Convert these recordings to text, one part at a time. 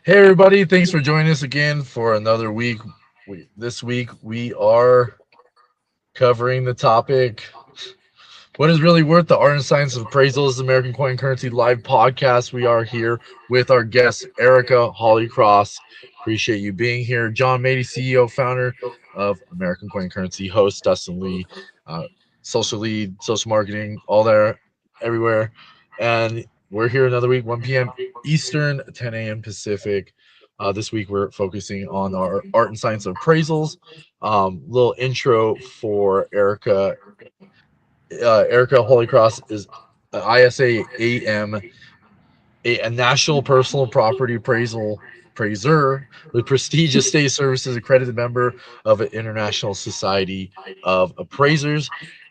Hey everybody, thanks for joining us again for another week. This week we are covering the topic what is really worth the art and science of appraisals, American Coin Currency live podcast. We are here with our guest Erica Hollycross. Appreciate you being here. John Mady, CEO, founder of American Coin Currency, host Dustin Lee, uh, social lead, social marketing, all there, everywhere. And we're here another week, 1 p.m. Eastern, 10 a.m. Pacific. This week we're focusing on our art and science of appraisals. Little intro for Erica. Erica Holycross is an ISA AM, a national personal property appraiser with prestigious state services, accredited member of an international society of appraisers.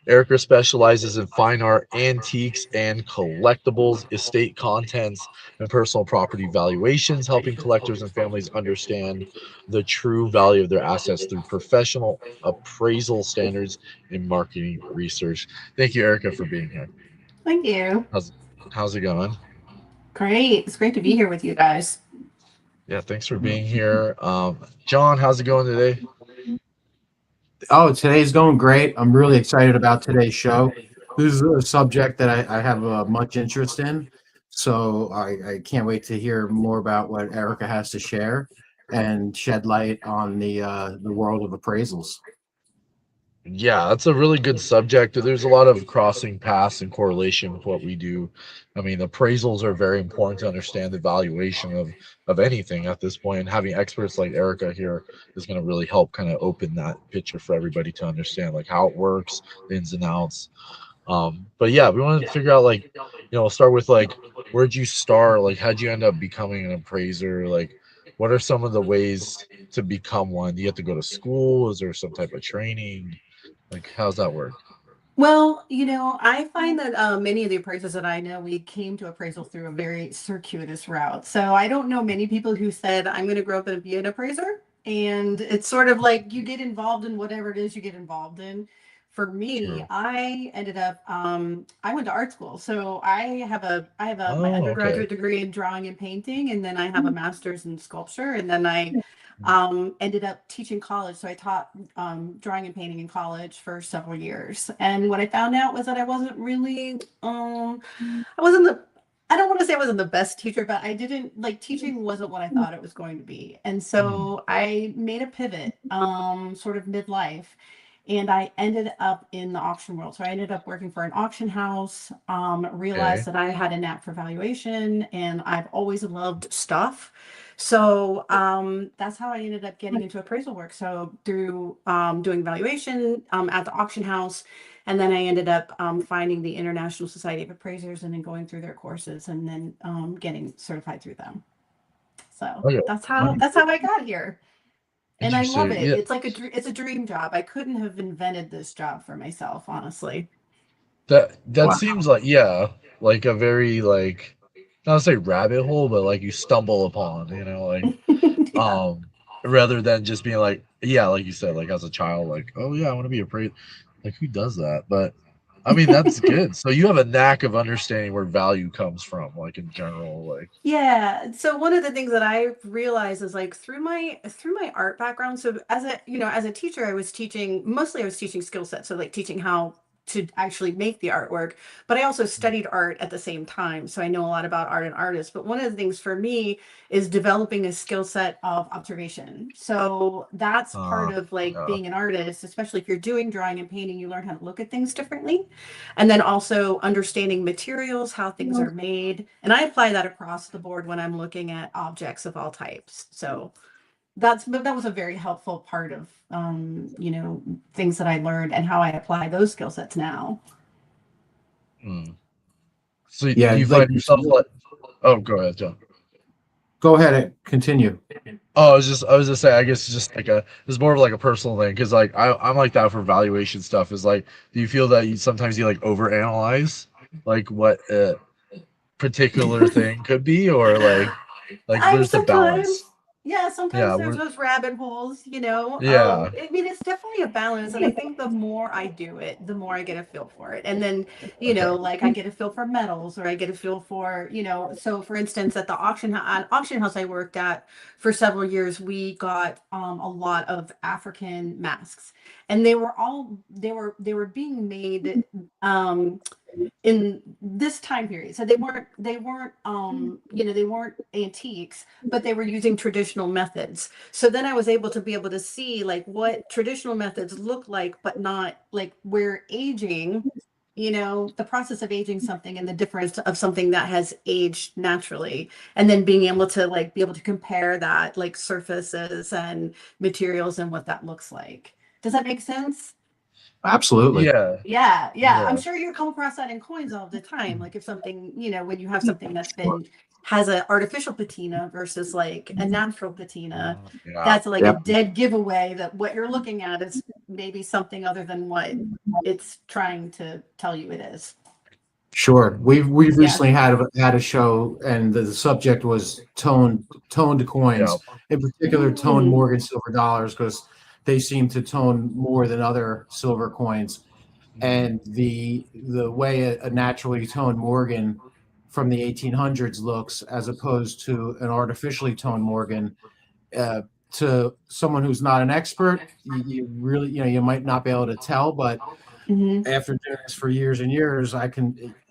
Erica specializes in fine art, antiques, and collectibles, estate contents, and personal property valuations, helping collectors and families understand the true value of their assets through professional appraisal standards and marketing research. Thank you, Erica, for being here. Thank you. How's how's it going? Great. It's great to be here with you guys. Yeah, thanks for being here. John, how's it going today? Oh, today's going great. I'm really excited about today's show. This is a subject that I have much interest in. So I can't wait to hear more about what Erica has to share and shed light on the world of appraisals. Yeah, that's a really good subject. There's a lot of crossing paths and correlation with what we do. I mean, appraisals are very important to understand the valuation of anything at this point, and having experts like Erica here is going to really help kind of open that picture for everybody to understand like how it works, the ins and outs. But yeah, we wanted to figure out like, start with like where'd you start? Like how'd you end up becoming an appraiser? Like what are some of the ways to become one? Do you have to go to school? Is there some type of training? Like, how's that work? Well, I find that many of the appraisals that I know, we came to appraisal through a very circuitous route. So I don't know many people who said, I'm going to grow up and be an appraiser. And it's sort of like you get involved in whatever it is you get involved in. For me, Sure. I ended up, I went to art school. So I have my Oh, okay. undergraduate degree in drawing and painting, and then I have a master's in sculpture. And then I Mm. ended up teaching college. So I taught drawing and painting in college for several years. And what I found out was that I wasn't really, I wasn't the, I don't want to say I wasn't the best teacher, but I didn't like teaching wasn't what I thought it was going to be. And Mm. so I made a pivot, sort of midlife, and I ended up in the auction world. So I ended up working for an auction house, realized Okay. that I had a knack for valuation, and I've always loved stuff. So that's how I ended up getting into appraisal work. So through doing valuation at the auction house, and then I ended up finding the International Society of Appraisers, and then going through their courses, and then getting certified through them. So Okay. that's how I got here, and I love Interesting. it. Yeah. It's like it's a dream job. I couldn't have invented this job for myself, honestly. That Wow. seems like like a very like not to say rabbit hole, but like you stumble upon, like Yeah. um rather than just being like, yeah, like you said, like as a child, like, oh yeah, I want to be a praise. Like who does that? But I mean that's good. So you have a knack of understanding where value comes from, like in general, like Yeah. So one of the things that I realized is like through my art background. So as a teacher, I was teaching skill sets. So like teaching how to actually make the artwork, but I also studied art at the same time. So I know a lot about art and artists. But one of the things for me is developing a skill set of observation. So that's part uh of like yeah. being an artist, especially if you're doing drawing and painting, you learn how to look at things differently. And then also understanding materials, how things are made. And I apply that across the board when I'm looking at objects of all types. So that was a very helpful part of things that I learned and how I apply those skill sets now. Mm. So do Yeah, you like find yourself like oh go ahead, John. go ahead and continue. Oh, I was just saying, I guess it's just like it's more of like a personal thing because like I'm like that for valuation stuff. Is like, do you feel that sometimes you like overanalyze like what a particular thing could be, or like I'm there's the sometimes, balance? Yeah, sometimes Yeah, there's we're those rabbit holes, you know. yeah, I mean, it's definitely a balance, and I think the more I do it, the more I get a feel for it. And then, you okay. know, like I get a feel for metals, or I get a feel for, you know. So, for instance, at the auction house I worked at for several years, we got a lot of African masks, and they were being made um in this time period. So they weren't you know, they weren't antiques, but they were using traditional methods. So then I was able to see like what traditional methods look like, but not like where aging, you know, the process of aging something and the difference of something that has aged naturally, and then being able to like be able to compare that, like surfaces and materials and what that looks like. Does that make sense? Absolutely. Yeah, Yeah, yeah. I'm yeah. sure you come across that in coins all the time. Like if something, you know, when you have something that's been has an artificial patina versus like a natural patina, Yeah. that's like a Yep. dead giveaway that what you're looking at is maybe something other than what it's trying to tell you it is. Sure. We've Yeah. recently had a show, and the subject was toned Yeah. coins, in particular toned Mm, Morgan silver dollars, because they seem to tone more than other silver coins. Mhm. And the way a naturally toned Morgan from the 1800s looks, as opposed to an artificially toned Morgan, uh, to someone who's not an expert, you really, you might not be able to tell, but mhm. after doing this for years and years,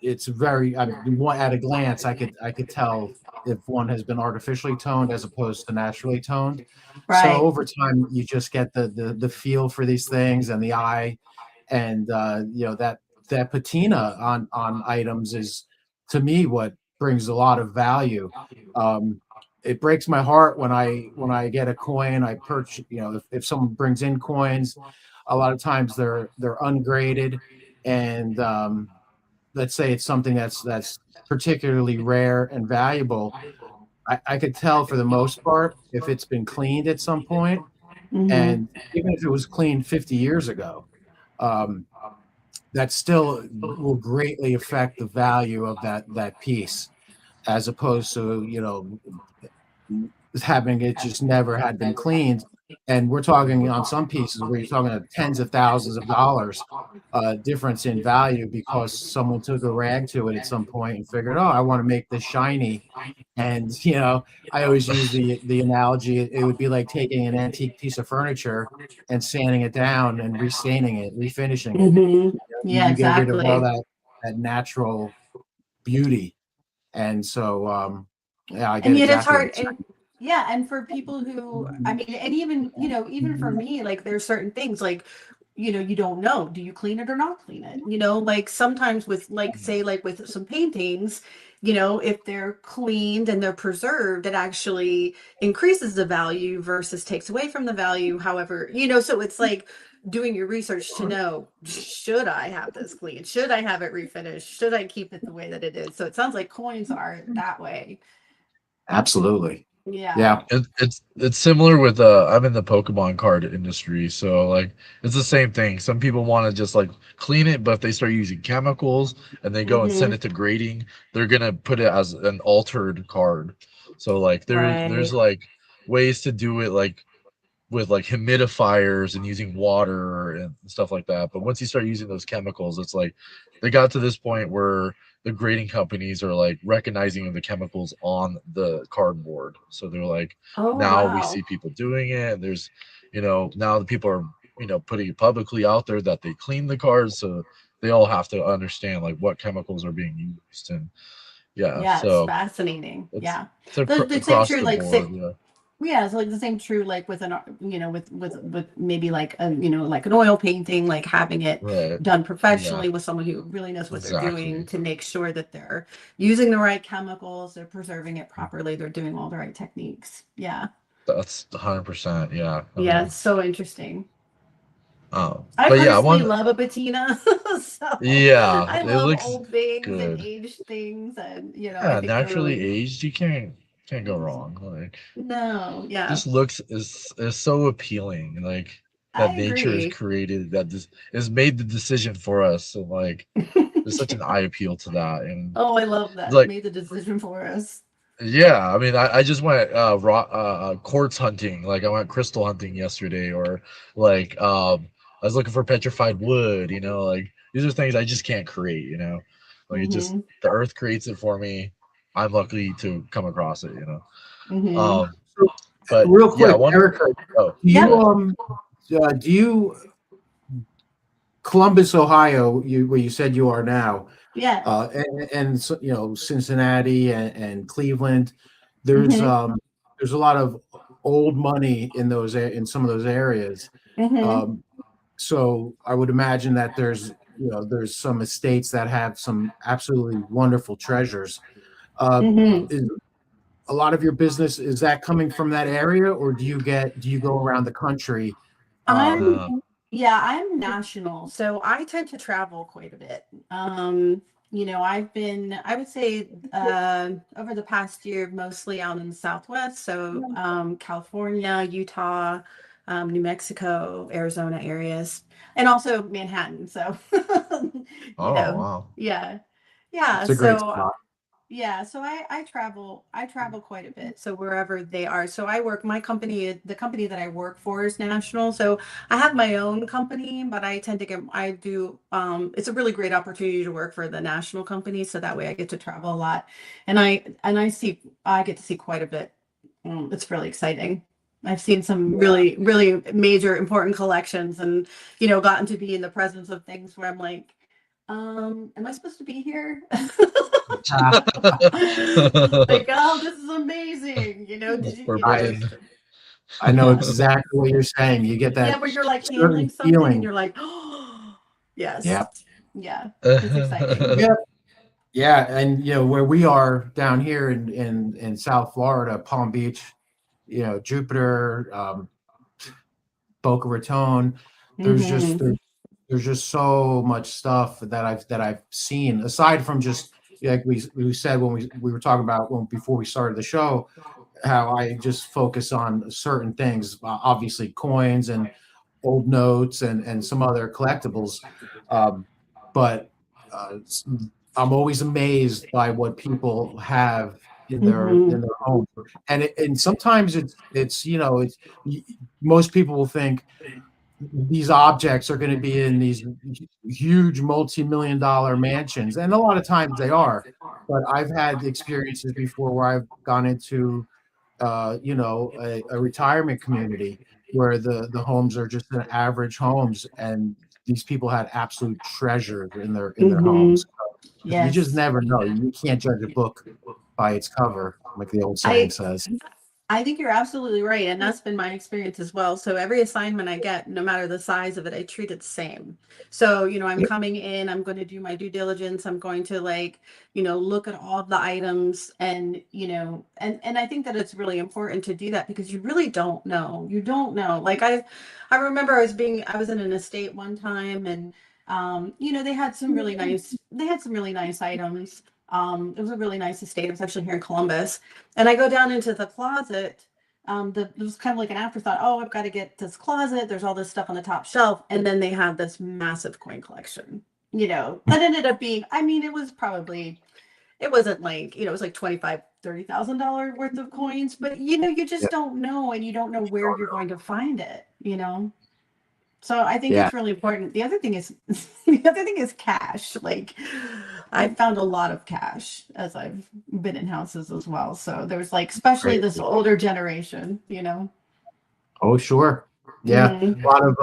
it's very, at a glance, I could tell if one has been artificially toned as opposed to naturally toned. So Right. over time, you just get the feel for these things and the eye, and that patina on items is, to me, what brings a lot of value. Um, it breaks my heart when I get a coin. I purchase, if someone brings in coins, a lot of times they're ungraded, and let's say it's something that's particularly rare and valuable. I could tell for the most part if it's been cleaned at some point, Mhm. and even if it was cleaned 50 years ago, um, that still will greatly affect the value of that piece, as opposed to having it just never had been cleaned. And we're talking on some pieces where you're talking about tens of thousands of dollars difference in value, because someone took a rag to it at some point and figured, oh, I want to make this shiny. And I always use the analogy. It would be like taking an antique piece of furniture and sanding it down and restaining it, refinishing it. Mhm. Yeah, You get rid of all exactly. that natural beauty. And so, yeah, I get And yet it's exactly what hard. you're And yeah, and for people who, I mean, and even, you know, even for me, like there's certain things like, you know, you don't know, do you clean it or not clean it? You know, like sometimes with like say like with some paintings, you know, if they're cleaned and they're preserved, it actually increases the value versus takes away from the value. However, you know, so it's like doing your research to know, should I have this clean? Should I have it refinished? Should I keep it the way that it is? So it sounds like coins are that way. Absolutely. Yeah. Yeah. It's similar with I'm in the Pokemon card industry, so like it's the same thing. Some people want to just like clean it, but if they start using chemicals and they go and send Mhm. it to grading, they're gonna put it as an altered card. So like there's Right. like ways to do it like with like humidifiers and using water and stuff like that. But once you start using those chemicals, it's like they got to this point where the grading companies are like recognizing the chemicals on the cardboard. So they're like, Oh, now we wow. see people doing it. And there's, now the people are, putting it publicly out there that they clean the cards. So they all have to understand like what chemicals are being used. And yeah, Yeah, it's so fascinating. it's, Yeah. it's The same across true the like board. say Yeah. yeah, it's like the same true like with an you know with maybe like a you know like an oil painting, like having it Right. done Yeah. professionally with someone who really knows what they're doing Exactly. to make sure that they're using the right chemicals, they're preserving it properly, they're doing all the right techniques. Yeah. That's 100%. Yeah. Yeah, it's so interesting. I But yeah, personally one. love a patina. So Yeah, I it love looks old things and good. aged things, and you know, I Yeah, think they're naturally really aged, you can't go wrong. Like no, yeah. just looks is so appealing. Like that I nature is agree. created that this is made the decision for us. So like there's such an eye appeal to that, and Oh, I love that. like Made the decision for us. Yeah, I mean, I just went quartz hunting. Like I went crystal hunting yesterday, or like I was looking for petrified wood. Like these are things I just can't create. Like it just Mm-hmm. the earth creates it for me. I'm lucky to come across it. Mm-hmm. Um, So, but real yeah, quick, one. Erica, Oh, do Yep. go you ahead. do you Columbus, Ohio, where you said you are now, Yeah. and so, Cincinnati and Cleveland. There's Mm-hmm. um there's a lot of old money in in some of those areas. Mm-hmm. Um, so I would imagine that there's some estates that have some absolutely wonderful treasures. Uh, Mm-hmm. is a lot of your business, is that coming from that area, or do you go around the country? I'm Um, Uh, Yeah, I'm national, so I tend to travel quite a bit. I would say over the past year, mostly out in the Southwest, so California, Utah, New Mexico, Arizona areas, and also Manhattan. So, you oh know, wow. yeah, yeah. it's a great So spot. yeah, so I travel quite a bit. So wherever they are. So I work my company, the company that I work for is national. So I have my own company, but I tend to get I do it's a really great opportunity to work for the national company. So that way I get to travel a lot. And I get to see quite a bit. It's really exciting. I've seen some really, really major important collections and gotten to be in the presence of things where I'm like, am I supposed to be here? Uh, Like, oh, this is amazing. Did you, I Forbidden. I know yeah. exactly what you're saying. You get Yeah, that where you're like handling certain something and feeling. you're like, oh, yes. Yeah. Yeah, it's exciting. Yeah. Yeah. And where we are down here in South Florida, Palm Beach, Jupiter, Boca Raton, there's just Mm-hmm. there's just so much stuff that I've seen, aside from just like we said when we were talking about before we started the show, how I just focus on certain things, obviously coins and old notes and some other collectibles. Um, but uh, I'm always amazed by what people have Mm-hmm. in their home, and sometimes it's most people will think these objects are going to be in these huge multi-million dollar mansions, and a lot of times they are. But I've had experiences before where I've gone into a retirement community where the homes are just an average homes, and these people had absolute treasure in their Mm-hmm. homes. You just Yes. never know. You can't judge a book by its cover, like the old saying I says. I think you're absolutely right. And that's been my experience as well. So every assignment I get, no matter the size of it, I treat it the same. So, I'm Yep. coming in, I'm going to do my due diligence. I'm going to look at all of the items and I think that it's really important to do that because you really don't know. You don't know. Like I remember I was in an estate one time and they had some really nice items. It was a really nice estate. It was actually here in Columbus and I go down into the closet. It was kind of like an afterthought. Oh, I've got to get this closet. There's all this stuff on the top shelf. And then they have this massive coin collection. That ended up being, I mean, it wasn't like, it was like 25, $30,000 worth of coins, but you just Yep. don't know and you don't know where you're going to find it. So I think Yeah. it's really important. The other thing is the other thing is cash. Like I've found a lot of cash as I've been in houses as well. So there's like especially Great. this older generation. Oh, sure. Yeah. Hmm. A lot of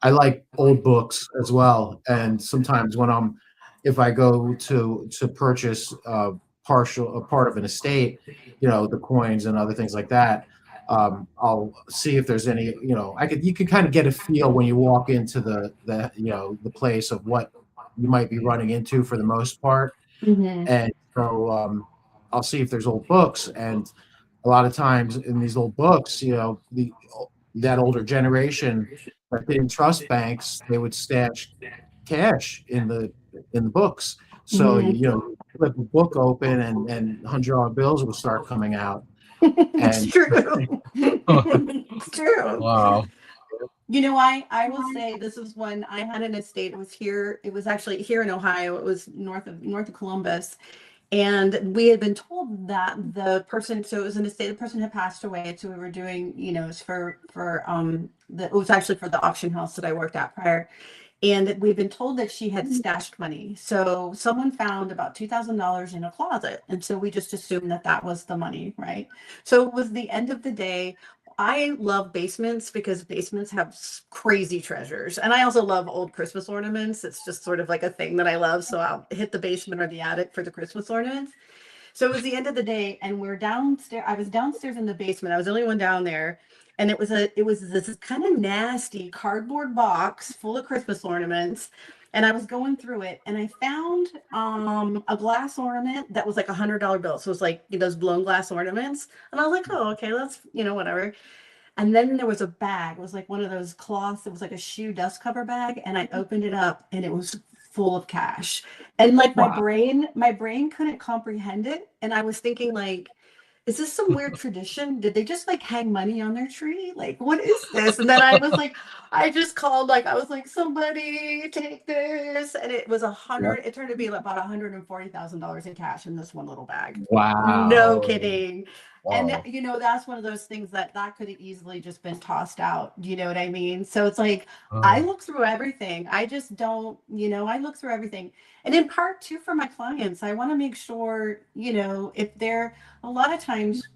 I like old books as well, and sometimes if I go to purchase a part of an estate, the coins and other things like that, I'll see if there's any, you can kind of get a feel when you walk into the place of what you might be running into for the most part, Hmm. and so I'll see if there's old books, and a lot of times in these old books, that older generation that didn't trust banks, they would stash cash in the books. So Hmm. you flip a book open and $100 bills will start coming out. It's And true. It's true. Wow. I will say this was when I had an estate. It was actually here in Ohio. It was north of Columbus. And we had been told that the person, so it was in a state, the person had passed away. So we were doing, you know, it was it was actually for the auction house that I worked at prior. And we've been told that she had stashed money. So someone found about $2,000 in a closet. And so we just assumed that that was the money, right? So it was the end of the day. I love basements because basements have crazy treasures. And I also love old Christmas ornaments. It's just sort of like a thing that I love. So I'll hit the basement or the attic for the Christmas ornaments. So it was the end of the day, and we're downstairs. I was downstairs in the basement. I was the only one down there, and it was this kind of nasty cardboard box full of Christmas ornaments. And I was going through it, and I found a glass ornament that was like $100 bill. So it was like, you know, those blown glass ornaments. And I was like, oh, okay, that's, you know, whatever. And then there was a bag. It was like one of those cloths. It was like a shoe dust cover bag. And I opened it up and it was full of cash. And like Wow. my brain couldn't comprehend it. And I was thinking like, is this some weird tradition? Did they just like hang money on their tree? Like, what is this? And then I was like, I just called, like, I was like, somebody take this. And it was Yep. it turned to be about $140,000 in cash in this one little bag. Wow. No Oh, kidding. And wow. you know, that's one of those things that could have easily just been tossed out. Do you know what I mean? So it's like I Oh, look through everything. I just don't, you know, I look through everything. And in part too for my clients, I want to make sure, you know, if they're a lot of times,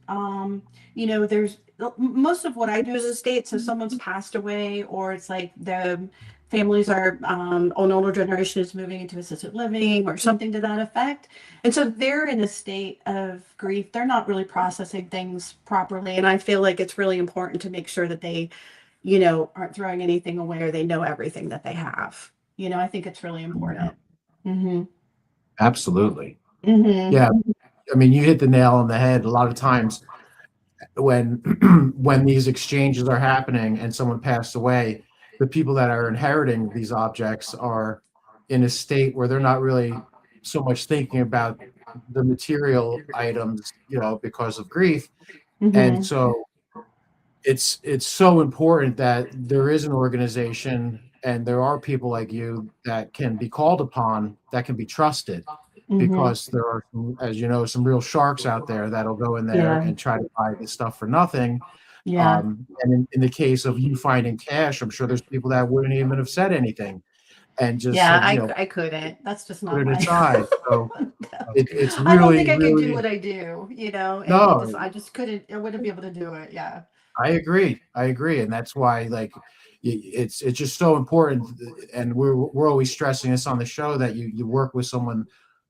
you know, there's most of what I do is estate. So someone's passed away, or it's like the families are an older generation is moving into assisted living or something to that effect. And so they're in a state of grief. They're not really processing things properly. And I feel like it's really important to make sure that they, you know, aren't throwing anything away or they know everything that they have. You know, I think it's really important. Mm-hmm. Absolutely. Mm-hmm. Yeah. I mean, you hit the nail on the head. A lot of times when when these exchanges are happening and someone passed away, the people that are inheriting these objects are in a state where they're not really so much thinking about the material items, you know, because of grief. And Mm-hmm. so it's so important that there is an organization and there are people like you that can be called upon, that can be trusted, Mm-hmm. because there are, as you know, some real sharks out there that'll go in there Yeah. and try to buy this stuff for nothing. Yeah. And in the case of you finding cash, I'm sure there's people that wouldn't even have said anything and just Yeah. said, you know, I couldn't. That's just put not it my. aside. So it's I don't think really, I could do really, what I do, you know, and no, I just couldn't, I wouldn't be able to do it. Yeah. I agree. I agree, and that's why, like, it's just so important. And we're always stressing this on the show, that you work with someone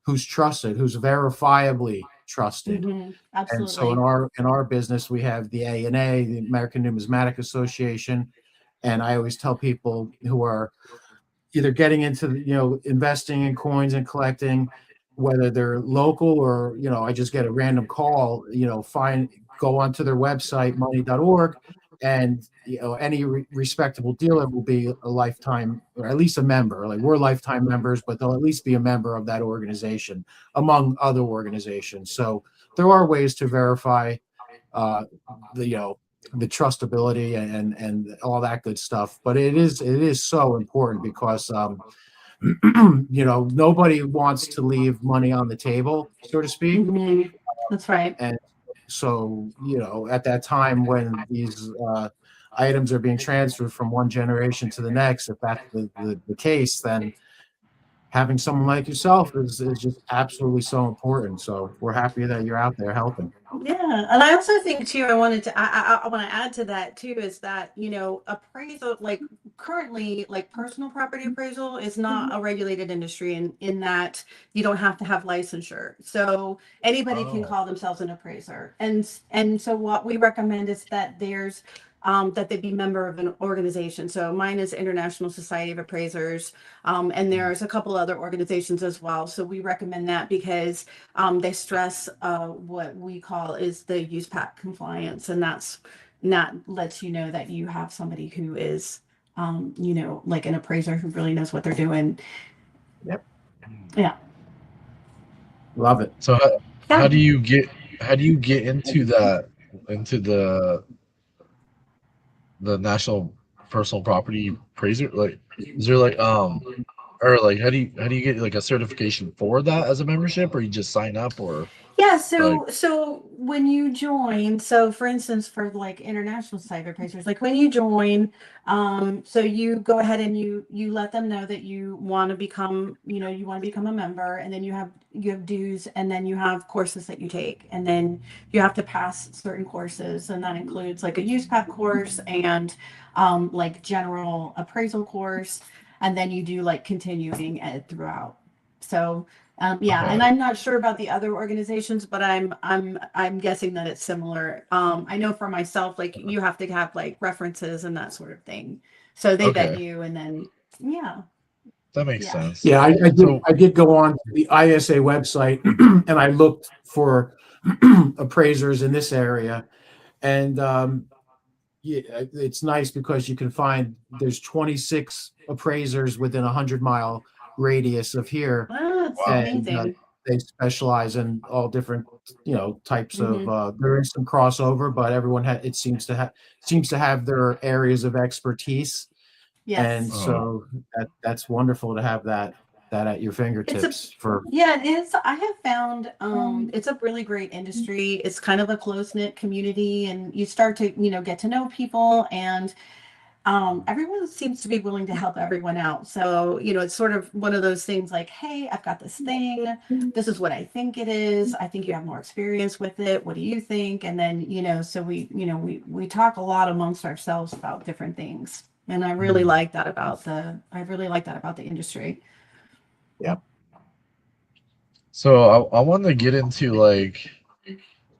who's trusted, who's verifiably trusted. Mm-hmm. And so Absolutely. in our business, we have the ANA, the American Numismatic Association, and I always tell people who are either getting into, you know, investing in coins and collecting, whether they're local or, you know, I just get a random call, you know, go onto their website, money.org, and, you know, any respectable dealer will be a lifetime, or at least a member. Like, we're lifetime members, but they'll at least be a member of that organization, among other organizations. So there are ways to verify uh, the, you know, the trustability and all that good stuff. But it is so important because you know, nobody wants to leave money on the table, so to speak. Mm-hmm. That's right. And so, you know, at that time when these items are being transferred from one generation to the next, if that's the case, then having someone like yourself is just absolutely so important. So we're happy that you're out there helping. Yeah, and I also think too, I wanted to, I want to add to that too, is that, you know, appraisal, like currently, like personal property appraisal is not a regulated industry in that you don't have to have licensure. So anybody can oh, call themselves an appraiser. And so what we recommend is that that they be member of an organization. So mine is International Society of Appraisers, and mm, there's a couple other organizations as well. So we recommend that because they stress what we call is the use pack compliance, and that lets you know that you have somebody who is, you know, like an appraiser who really knows what they're doing. Yep. mm. Yeah, Love it. So how yeah. do you get into that, into the national personal property appraiser? Like, is there like or like how do you get like a certification for that as a membership, or you just sign up, or Yeah, like so when you join, so for instance, for like international cyber appraisers, like when you join, so you go ahead and you let them know that you want to become, you want to become a member, and then you have dues, and then you have courses that you take, and then you have to pass certain courses, and that includes like a USPAP course and like general appraisal course, and then you do like continuing ed throughout. So yeah, okay, and I'm not sure about the other organizations, but I'm guessing that it's similar. I know for myself, like you have to have like references and that sort of thing. So they vet okay, you, and then yeah, that makes yeah. sense. Yeah, I did. So I did go on to the ISA website and I looked for appraisers in this area, and yeah, it's nice because you can find there's 26 appraisers within a 100-mile radius of here, Wow, it's wow, and amazing. they specialize in all different types of. Hmm. There is some crossover, but everyone it seems to have their areas of expertise, and Yes. uh, so that's wonderful to have that at your It's a fingertips for. Yeah, it is. I have found it's a really great industry. It's kind of a close-knit community, and you start to, get to know people, and everyone seems to be willing to help everyone out. So, it's sort of one of those things like, hey, I've got this thing. This is what I think it is. I think you have more experience with it. What do you think? And then, so we talk a lot amongst ourselves about different things. And mhm. I really like that about the industry. Yeah. So I want to get into like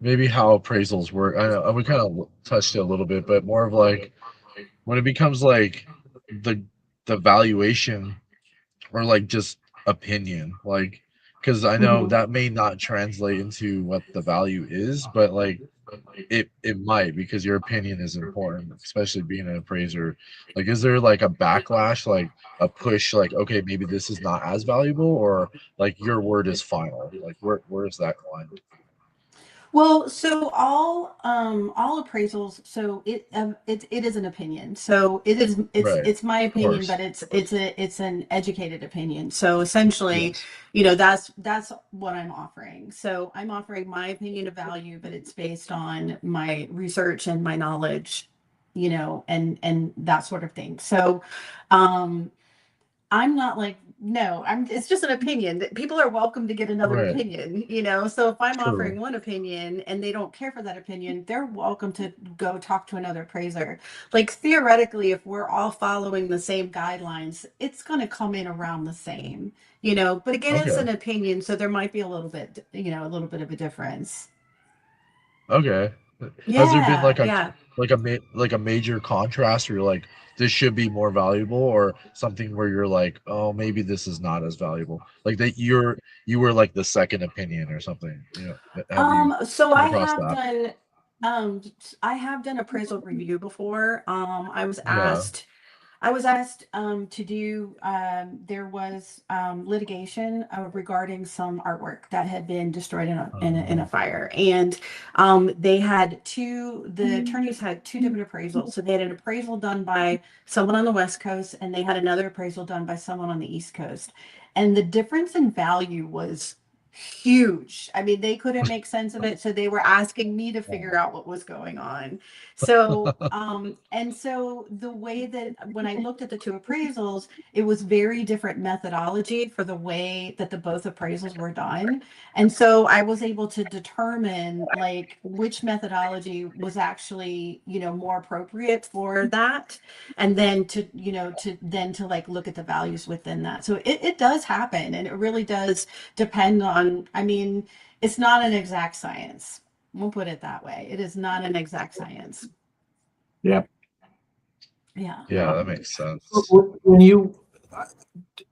maybe how appraisals work. I know we kind of touched it a little bit, but more of like when it becomes like the the valuation or like just opinion, like because I know Mhm. that may not translate into what the value is, but like it might because your opinion is important, especially being an appraiser. Like, is there like a backlash, like a push, like okay, maybe this is not as valuable, or like your word is final? Like, where's that line? Well, so all appraisals, so it is an opinion. So Right, it's my of opinion, but course. it's an educated opinion. So essentially, Yes. that's what I'm offering. So I'm offering my opinion of value, but it's based on my research and my knowledge, and that sort of thing. So um I'm not like, no, it's just an opinion that people are welcome to get another Right. opinion. So if I'm True. offering one opinion and they don't care for that opinion, they're welcome to go talk to another appraiser. Like theoretically, if we're all following the same guidelines, it's going to come in around the same. But again, it's Okay. an opinion, so there might be a little bit of a difference. Okay. Has there been Yeah, like a yeah. like a major contrast where you're like this should be more valuable, or something where you're like, oh, maybe this is not as valuable? Like that you were like the second opinion or something. Have you So come across that? um I have done appraisal review before. Yeah. I was asked to do, there was litigation regarding some artwork that had been destroyed in a Um, fire. And the attorneys had two different appraisals. So they had an appraisal done by someone on the West Coast, and they had another appraisal done by someone on the East Coast. And the difference in value was huge. I mean, they couldn't make sense of it. So they were asking me to figure oh, out what was going on. So the way that when I looked at the two appraisals, it was very different methodology for the way that the both appraisals were done. And so I was able to determine like which methodology was actually, more appropriate for that. And then to like look at the values within that. So it does happen, and it really does depend on, I mean, it's not an exact science. We'll put it that way. It is not an exact science. Yeah. Yeah. yeah, that makes sense.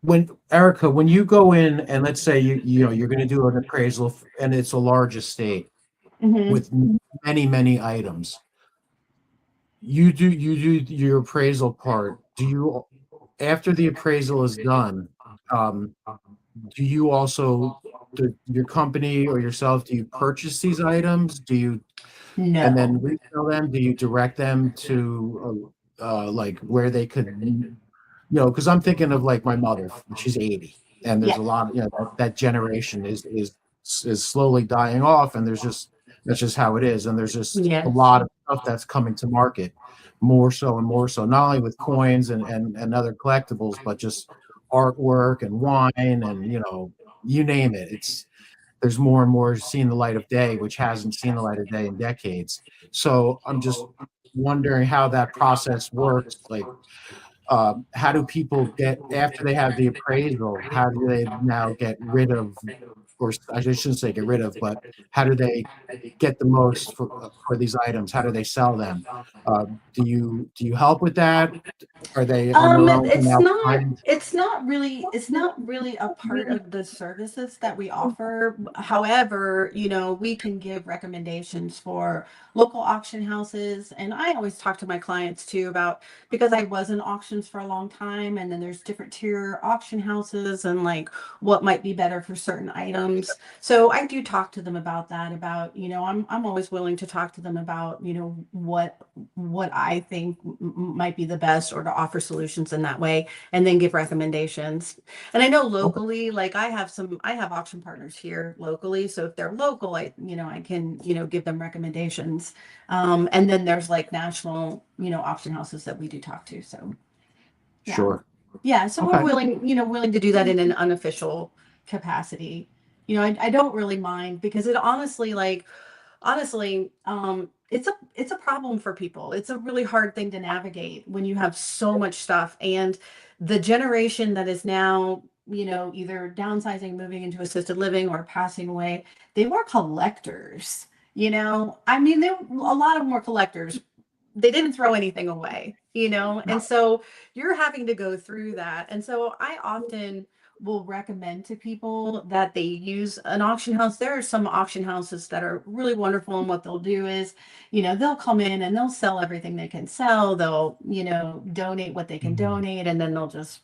When Erica, when you go in and let's say you're going to do an appraisal and it's a large estate Hmm. with many items, you do your appraisal part. Do you, after the appraisal is done, um, do you also, your company or yourself, do you purchase these items? Do you and then No. resell them? Do you direct them to like where they could because I'm thinking of like my mother, she's 80, and there's Yeah. a lot of, that generation is slowly dying off, and that's just how it is, and there's just a Yes. lot of stuff that's coming to market, more so and more so, not only with coins and other collectibles, but just artwork and wine and you name it. There's more and more seeing the light of day, which hasn't seen the light of day in decades. So I'm just wondering how that process works. Like, how do people get after they have the appraisal? How do they now get rid of, or I shouldn't say get rid of, but how do they get the most for these items? How do they sell them? Do you help with that? Are they on their own It's now? not it's not really a part of the services that we offer. However, we can give recommendations for local auction houses. And I always talk to my clients too about, because I was in auctions for a long time, and then there's different tier auction houses and like what might be better for certain items. So I do talk to them about that, about, I'm always willing to talk to them about, what I think might be the best, or to offer solutions in that way, and then give recommendations. And I know Okay, locally, like I have auction partners here locally. So if they're local, I can, give them recommendations. And then there's like national, auction houses that we do talk to. So yeah. sure. Yeah. So we're Okay, willing, willing to do that in an unofficial capacity. I don't really mind, because it honestly, like, it's a problem for people. It's a really hard thing to navigate when you have so much stuff. And the generation that is now, either downsizing, moving into assisted living, or passing away, they were collectors. I mean, a lot of them were collectors. They didn't throw anything away, and so you're having to go through that. And so I often will recommend to people that they use an auction house. There are some auction houses that are really wonderful, and what they'll do is, they'll come in and they'll sell everything they can sell. They'll, donate what they can Mhm. donate, and then they'll just,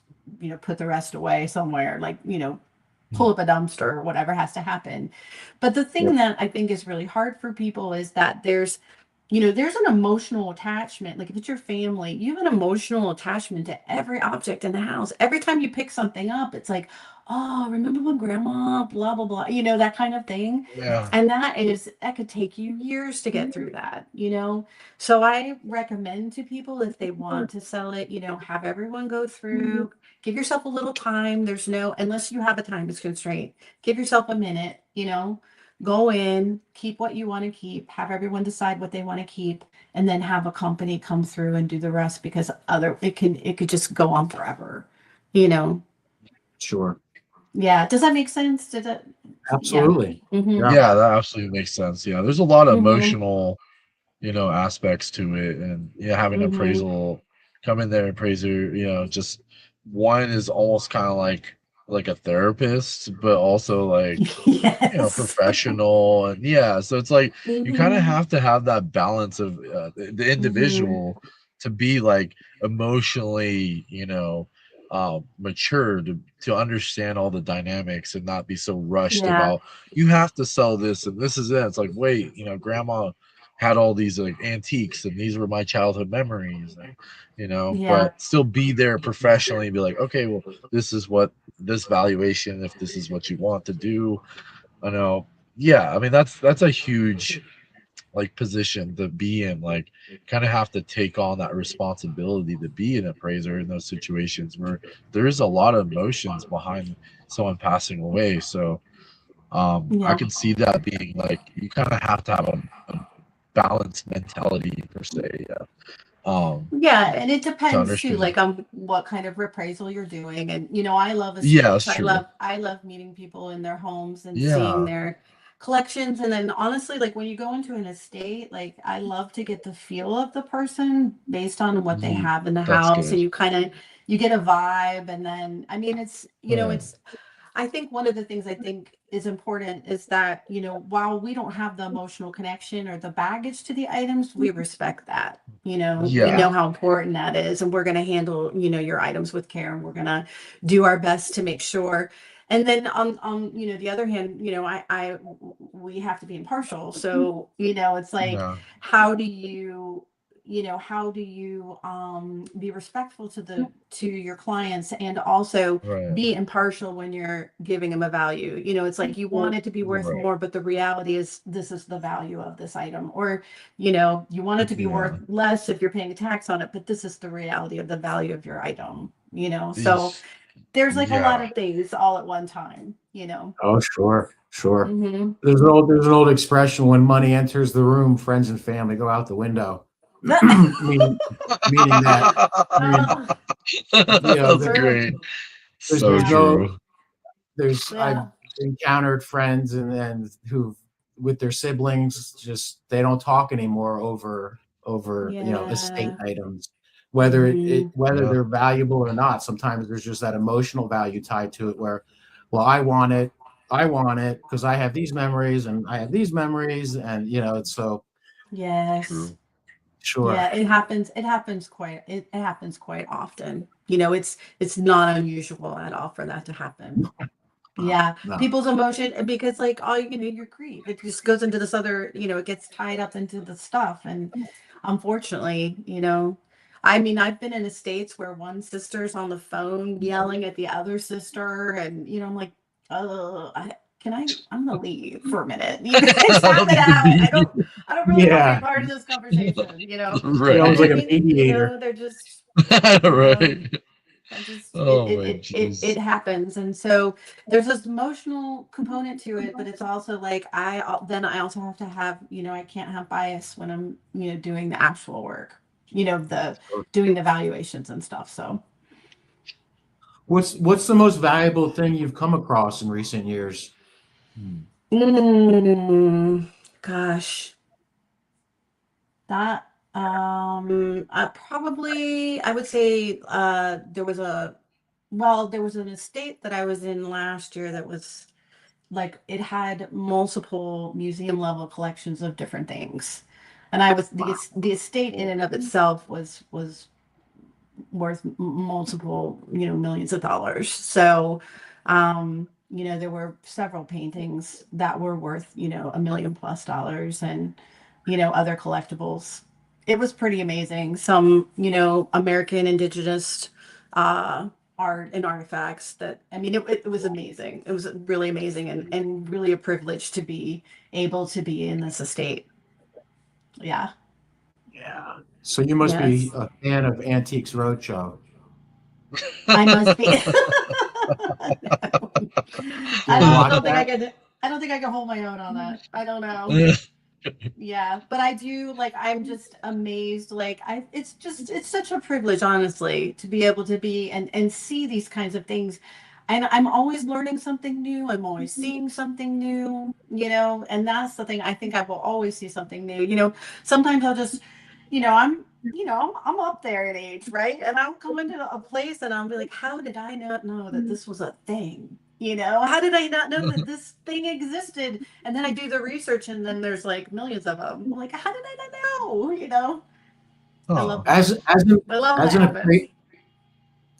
put the rest away somewhere, like, pull Mhm. up a dumpster or whatever has to happen. But the thing yep, that I think is really hard for people is that there's an emotional attachment. Like if it's your family, you have an emotional attachment to every object in the house. Every time you pick something up, it's like, oh, remember when grandma, blah, blah, blah, that kind of thing. Yeah. And that could take you years to get through that. So I recommend to people, if they want to sell it, have everyone go through, give yourself a little time. Unless you have a time constraint, give yourself a minute, go in, keep what you want to keep, have everyone decide what they want to keep, and then have a company come through and do the rest, because it could just go on forever, you know. sure. Yeah. Does that make sense? Did it? Yeah. Absolutely. Mm-hmm. Yeah. Yeah, that absolutely makes sense. Yeah, there's a lot of Mm-hmm. emotional, aspects to it, and having an Mm-hmm. appraisal come in there, appraiser, just one is almost kind of like a therapist, but also like Yes. professional, and yeah, so it's like you kind of Mm-hmm. have to have that balance of the Mm-hmm. individual to be like emotionally, mature to understand all the dynamics and not be so rushed Yeah. about you have to sell this and this is it. It's like, wait, grandma had all these like antiques and these were my childhood memories, and Yeah. but still be there professionally and be like, okay, well, this is what this valuation, if this is what you want to do. I know. Yeah, I mean that's a huge like position to be in. Like, kind of have to take on that responsibility to be an appraiser in those situations where there is a lot of emotions behind someone passing away. So I Yeah. can see that being like you kind of have to have a balanced mentality per se. Yeah. Yeah, and it To depends too, understand. like on what kind of appraisal you're doing. And I love Yeah, estates. that's true. I love meeting people in their homes and seeing Yeah. their collections. And then honestly, like when you go into an estate, like I love to get the feel of the person based on what they Ye have in the That's house, and good. you get a vibe. And then I mean Yeah. it's I think one of the things I think is important is that, while we don't have the emotional connection or the baggage to the items, we respect that. We Yeah. know how important that is, and we're going to handle, your items with care, and we're going to do our best to make sure. And then on the other hand, we have to be impartial. So, it's like, Yeah. how do you how do you be respectful to your clients, and also Right. be impartial when you're giving them a value. It's like you want it to be worth Right. more, but the reality is this is the value of this item. Or you want it to be worth Yeah. less if you're paying a tax on it, but this is the reality of the value of your item. So These- there's like a lot Yeah. of things all at one time. Oh, sure, sure. Hmm. There's an old expression: when money enters the room, friends and family go out the window. meaning, meaning that meaning, That's True. there- great. there's So there's Yeah. no true. I've Yeah. encountered friends and who with their siblings just they don't talk anymore over estate Yeah. items, whether Hmm. whether Yeah. they're valuable or not. Sometimes there's just that emotional value tied to it where, well, I want it because I have these memories and I have these memories, and it's so Yes. True. sure. Yeah, it happens quite often. It's not unusual at all for that to happen. No, Yeah, no. people's emotion, because like all your grief, it just goes into this other, it gets tied up into the stuff. And unfortunately, I mean, I've been in estates where one sister's on the phone yelling at the other sister, and I'm like, oh, I'm gonna leave for a minute. You guys I have don't it need to out. I be. don't I don't really want to be a Yeah, part of this conversation. you know, And it's I like a Right. mean, mediator. they're just, you know, Right. I just Oh my it jeez. happens. And so there's this emotional component to it, but it's also like then I also have to have, I can't have bias when I'm, doing the actual work, the doing the valuations and stuff. So What's the most valuable thing you've come across in recent years? Hmm. mm, gosh, that probably I would say there was an estate that I was in last year that was like it had multiple museum level collections of different things. And I was Wow. the estate in and of itself was worth multiple, millions of dollars. So there were several paintings that were worth, $1 million+ and other collectibles. It was pretty amazing. Some, American indigenous art and artifacts that, I mean, it was amazing. It was really amazing, and really a privilege to be able to be in this estate. Yeah. Yeah. So you must be Yes. a fan of Antiques Roadshow. I must be. Do you ever I watch don't think I that? could. I don't think I can hold my own on that. I don't know. Yeah, but I do, like, I'm just amazed. Like, it's such a privilege, honestly, to be able to be and see these kinds of things. And I'm always learning something new. I'm always seeing something new, and that's the thing. I think I will always see something new. Sometimes I'll just, I'm up there in age, right? And I'll come into a place and I'll be like, how did I not know that this was a thing? How did I not know that this thing existed? And then I do the research, and then there's like millions of them. I'm like, how did I not know? I love Oh. that. As an I love when as that an happens.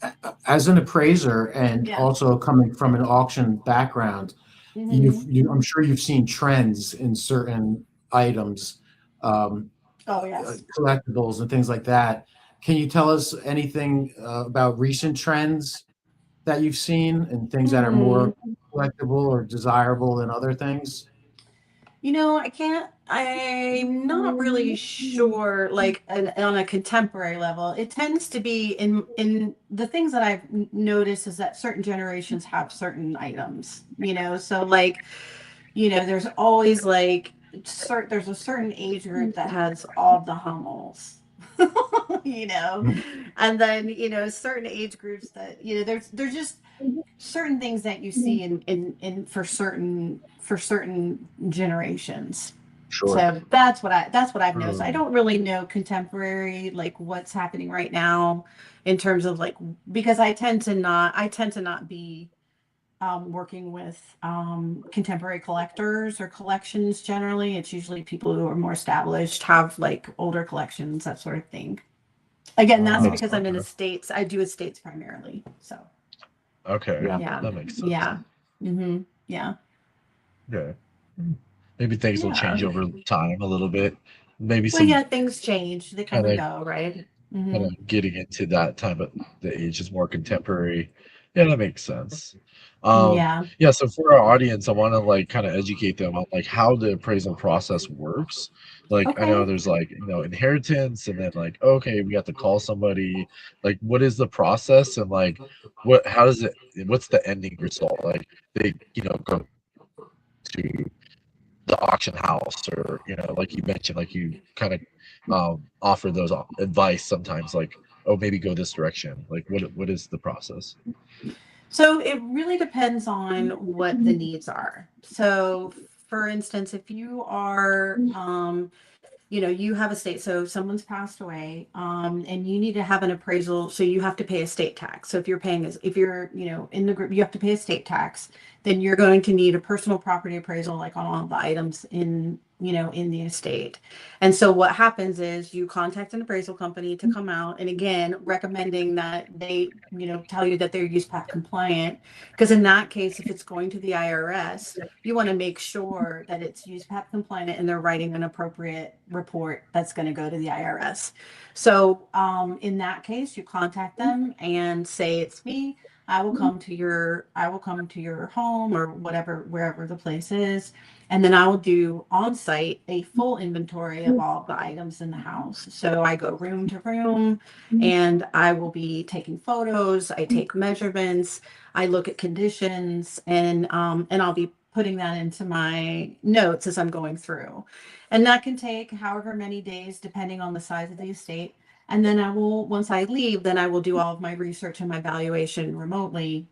appra- as an appraiser and Yeah. also coming from an auction background, Hmm. I'm sure you've seen trends in certain items, um, Oh, yes. collectibles and things like that. Can you tell us anything about recent trends that you've seen and things that are Hmm. more collectible or desirable than other things? I'm not really sure, like on a contemporary level. It tends to be in the things that I've noticed is that certain generations have certain items, so like, there's always like there's a certain age group that has all the Hummels, you know, and then certain age groups that there's just certain things that you see in for certain generations. Sure. So that's what I've noticed. I True. don't really know contemporary, like what's happening right now in terms of like, because I tend to not be working with contemporary collectors or collections. Generally, it's usually people who are more established, have like older collections, that sort of thing. Again, that's Makes because I'm in Okay. estates. I do estates primarily. So Okay. Yeah. yeah. That makes sense. Yeah. Yeah. Okay. Maybe things will Yeah. change over time a little bit. maybe Well, some yeah, things change. They come kind and of go, right? kind Hmm. of getting into that time of the age is more contemporary. Yeah, that makes sense. Yeah. Yeah, so for our audience, I want to like kind of educate them on like how the appraisal process works. Like I know Okay. there's like, inheritance and then like, okay, we have to call somebody. Like what is the process and like how does it what's the ending result? Like they, go to the auction house or, like you mentioned, like you kind of offer those advice sometimes like, oh, maybe go this direction. Like what is the process? So it really depends on what the needs are. So, for instance, if you are, you have a state, so someone's passed away, and you need to have an appraisal, so you have to pay a state tax. So if you're, in the group, you have to pay a state tax, then you're going to need a personal property appraisal, like on all the items in the estate. And so what happens is you contact an appraisal company to come out, and again, recommending that they, tell you that they're USPAP compliant, because in that case, if it's going to the IRS, you want to make sure that it's USPAP compliant and they're writing an appropriate report that's going to go to the IRS. So in that case, you contact them and say, it's me. I will come to your home or whatever, wherever the place is. And then I will do on site a full inventory of all the items in the house. So I go room to room and I will be taking photos. I take measurements. I look at conditions, and I'll be putting that into my notes as I'm going through. And that can take however many days, depending on the size of the estate. And then once I leave, then I will do all of my research and my valuation remotely,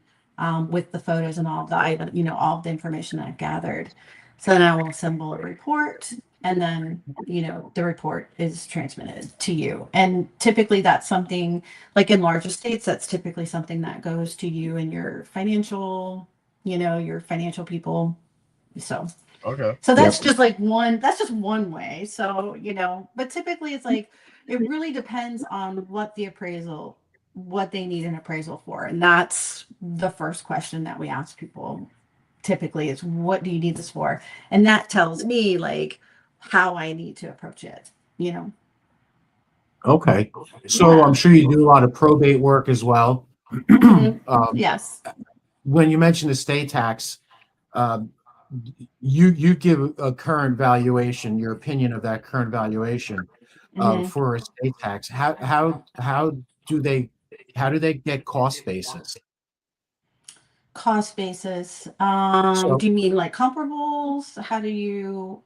with the photos and all of the item, all of the information I've gathered. So then I will assemble a report, and then, the report is transmitted to you. And typically that's something, like in larger states, that's typically something that goes to you and your financial people. So, Okay. so that's Yep. just like one way. So, but typically it's like, it really depends on what they need an appraisal for. And that's the first question that we ask people typically is, what do you need this for? And that tells me like how I need to approach it, you know? Okay. So I'm Yeah. sure you do a lot of probate work as well. Hmm. um, Yes. when you mention estate tax, uh, you give a current valuation, your opinion of that current valuation Hmm. for estate tax. Do they how do they get cost basis? Cost basis. So, Do you mean like comparables? How do you?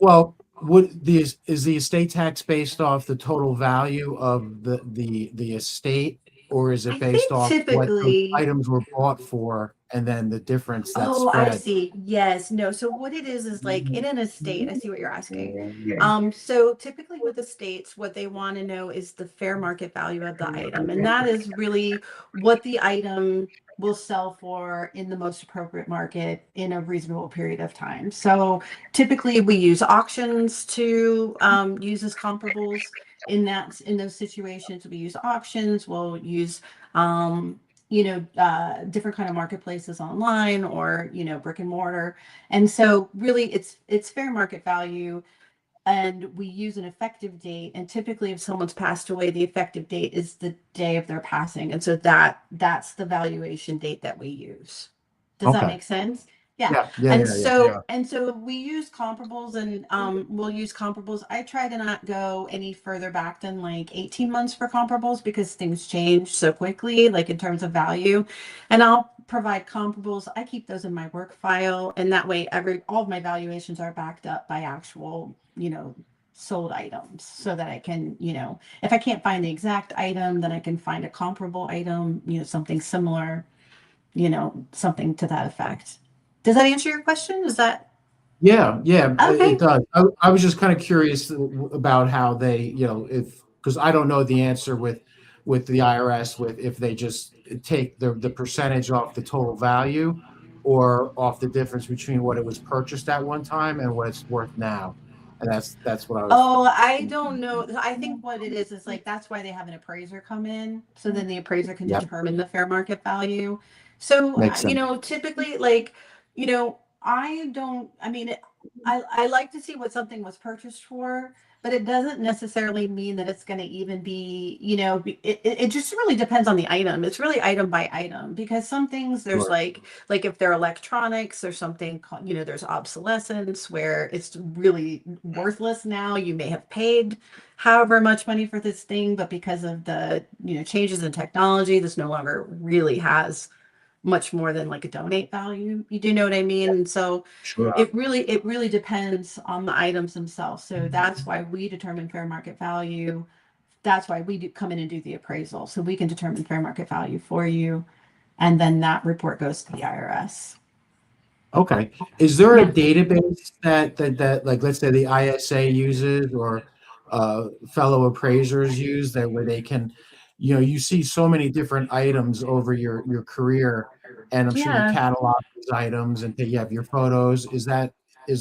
well, is the estate tax based off the total value of the estate, or is it I based think off what those typically. items were bought for, and then the difference that's Oh, I spread? see. Yes. No. So what it is like in an estate, I see what you're asking. So typically with estates, what they want to know is the fair market value of the item. And that is really what the item will sell for in the most appropriate market in a reasonable period of time. So typically we use auctions to use as comparables in those situations. We use auctions, we'll use different kind of marketplaces online, or brick and mortar. And so really it's fair market value, and we use an effective date. And typically if someone's passed away, the effective date is the day of their passing, and so that's the valuation date that we use. Does that Okay. make sense? Yeah. Yeah. Yeah. and Yeah. Yeah. so and so we use comparables, and we'll use comparables. I try to not go any further back than like 18 months for comparables, because things change so quickly, like in terms of value. And I'll provide comparables. I keep those in my work file, and that way all of my valuations are backed up by actual, sold items, so that I can, if I can't find the exact item, then I can find a comparable item, something similar, something to that effect. Does that answer your question? Is that Yeah, yeah, it okay? does. I was just kind of curious about how they, if because I don't know the answer with the IRS, with if they just take the percentage off the total value, or off the difference between what it was purchased at one time and what it's worth now, and that's what I was. Oh, I don't know. I think what it is like, that's why they have an appraiser come in. So then the appraiser can Yep, determine the fair market value. So, makes sense. typically, like, I don't, I mean, I like to see what something was purchased for. but it doesn't necessarily mean that it's going to even be, it just really depends on the item. It's really item by item, because some things there's Sure. like if they're electronics or something, there's obsolescence where it's really worthless now. You may have paid however much money for this thing, but because of the, changes in technology, this no longer really has much more than like a donate value. You do know what I mean? And so Sure. it really depends on the items themselves. So that's why we determine fair market value. That's why we do come in and do the appraisal. So we can determine fair market value for you. And then that report goes to the IRS. Okay. Is there a Yeah. database that like let's say the ISA uses or fellow appraisers use that where they can, you see so many different items over your career, and I'm sure you Yeah. catalog these items and you have your photos. Is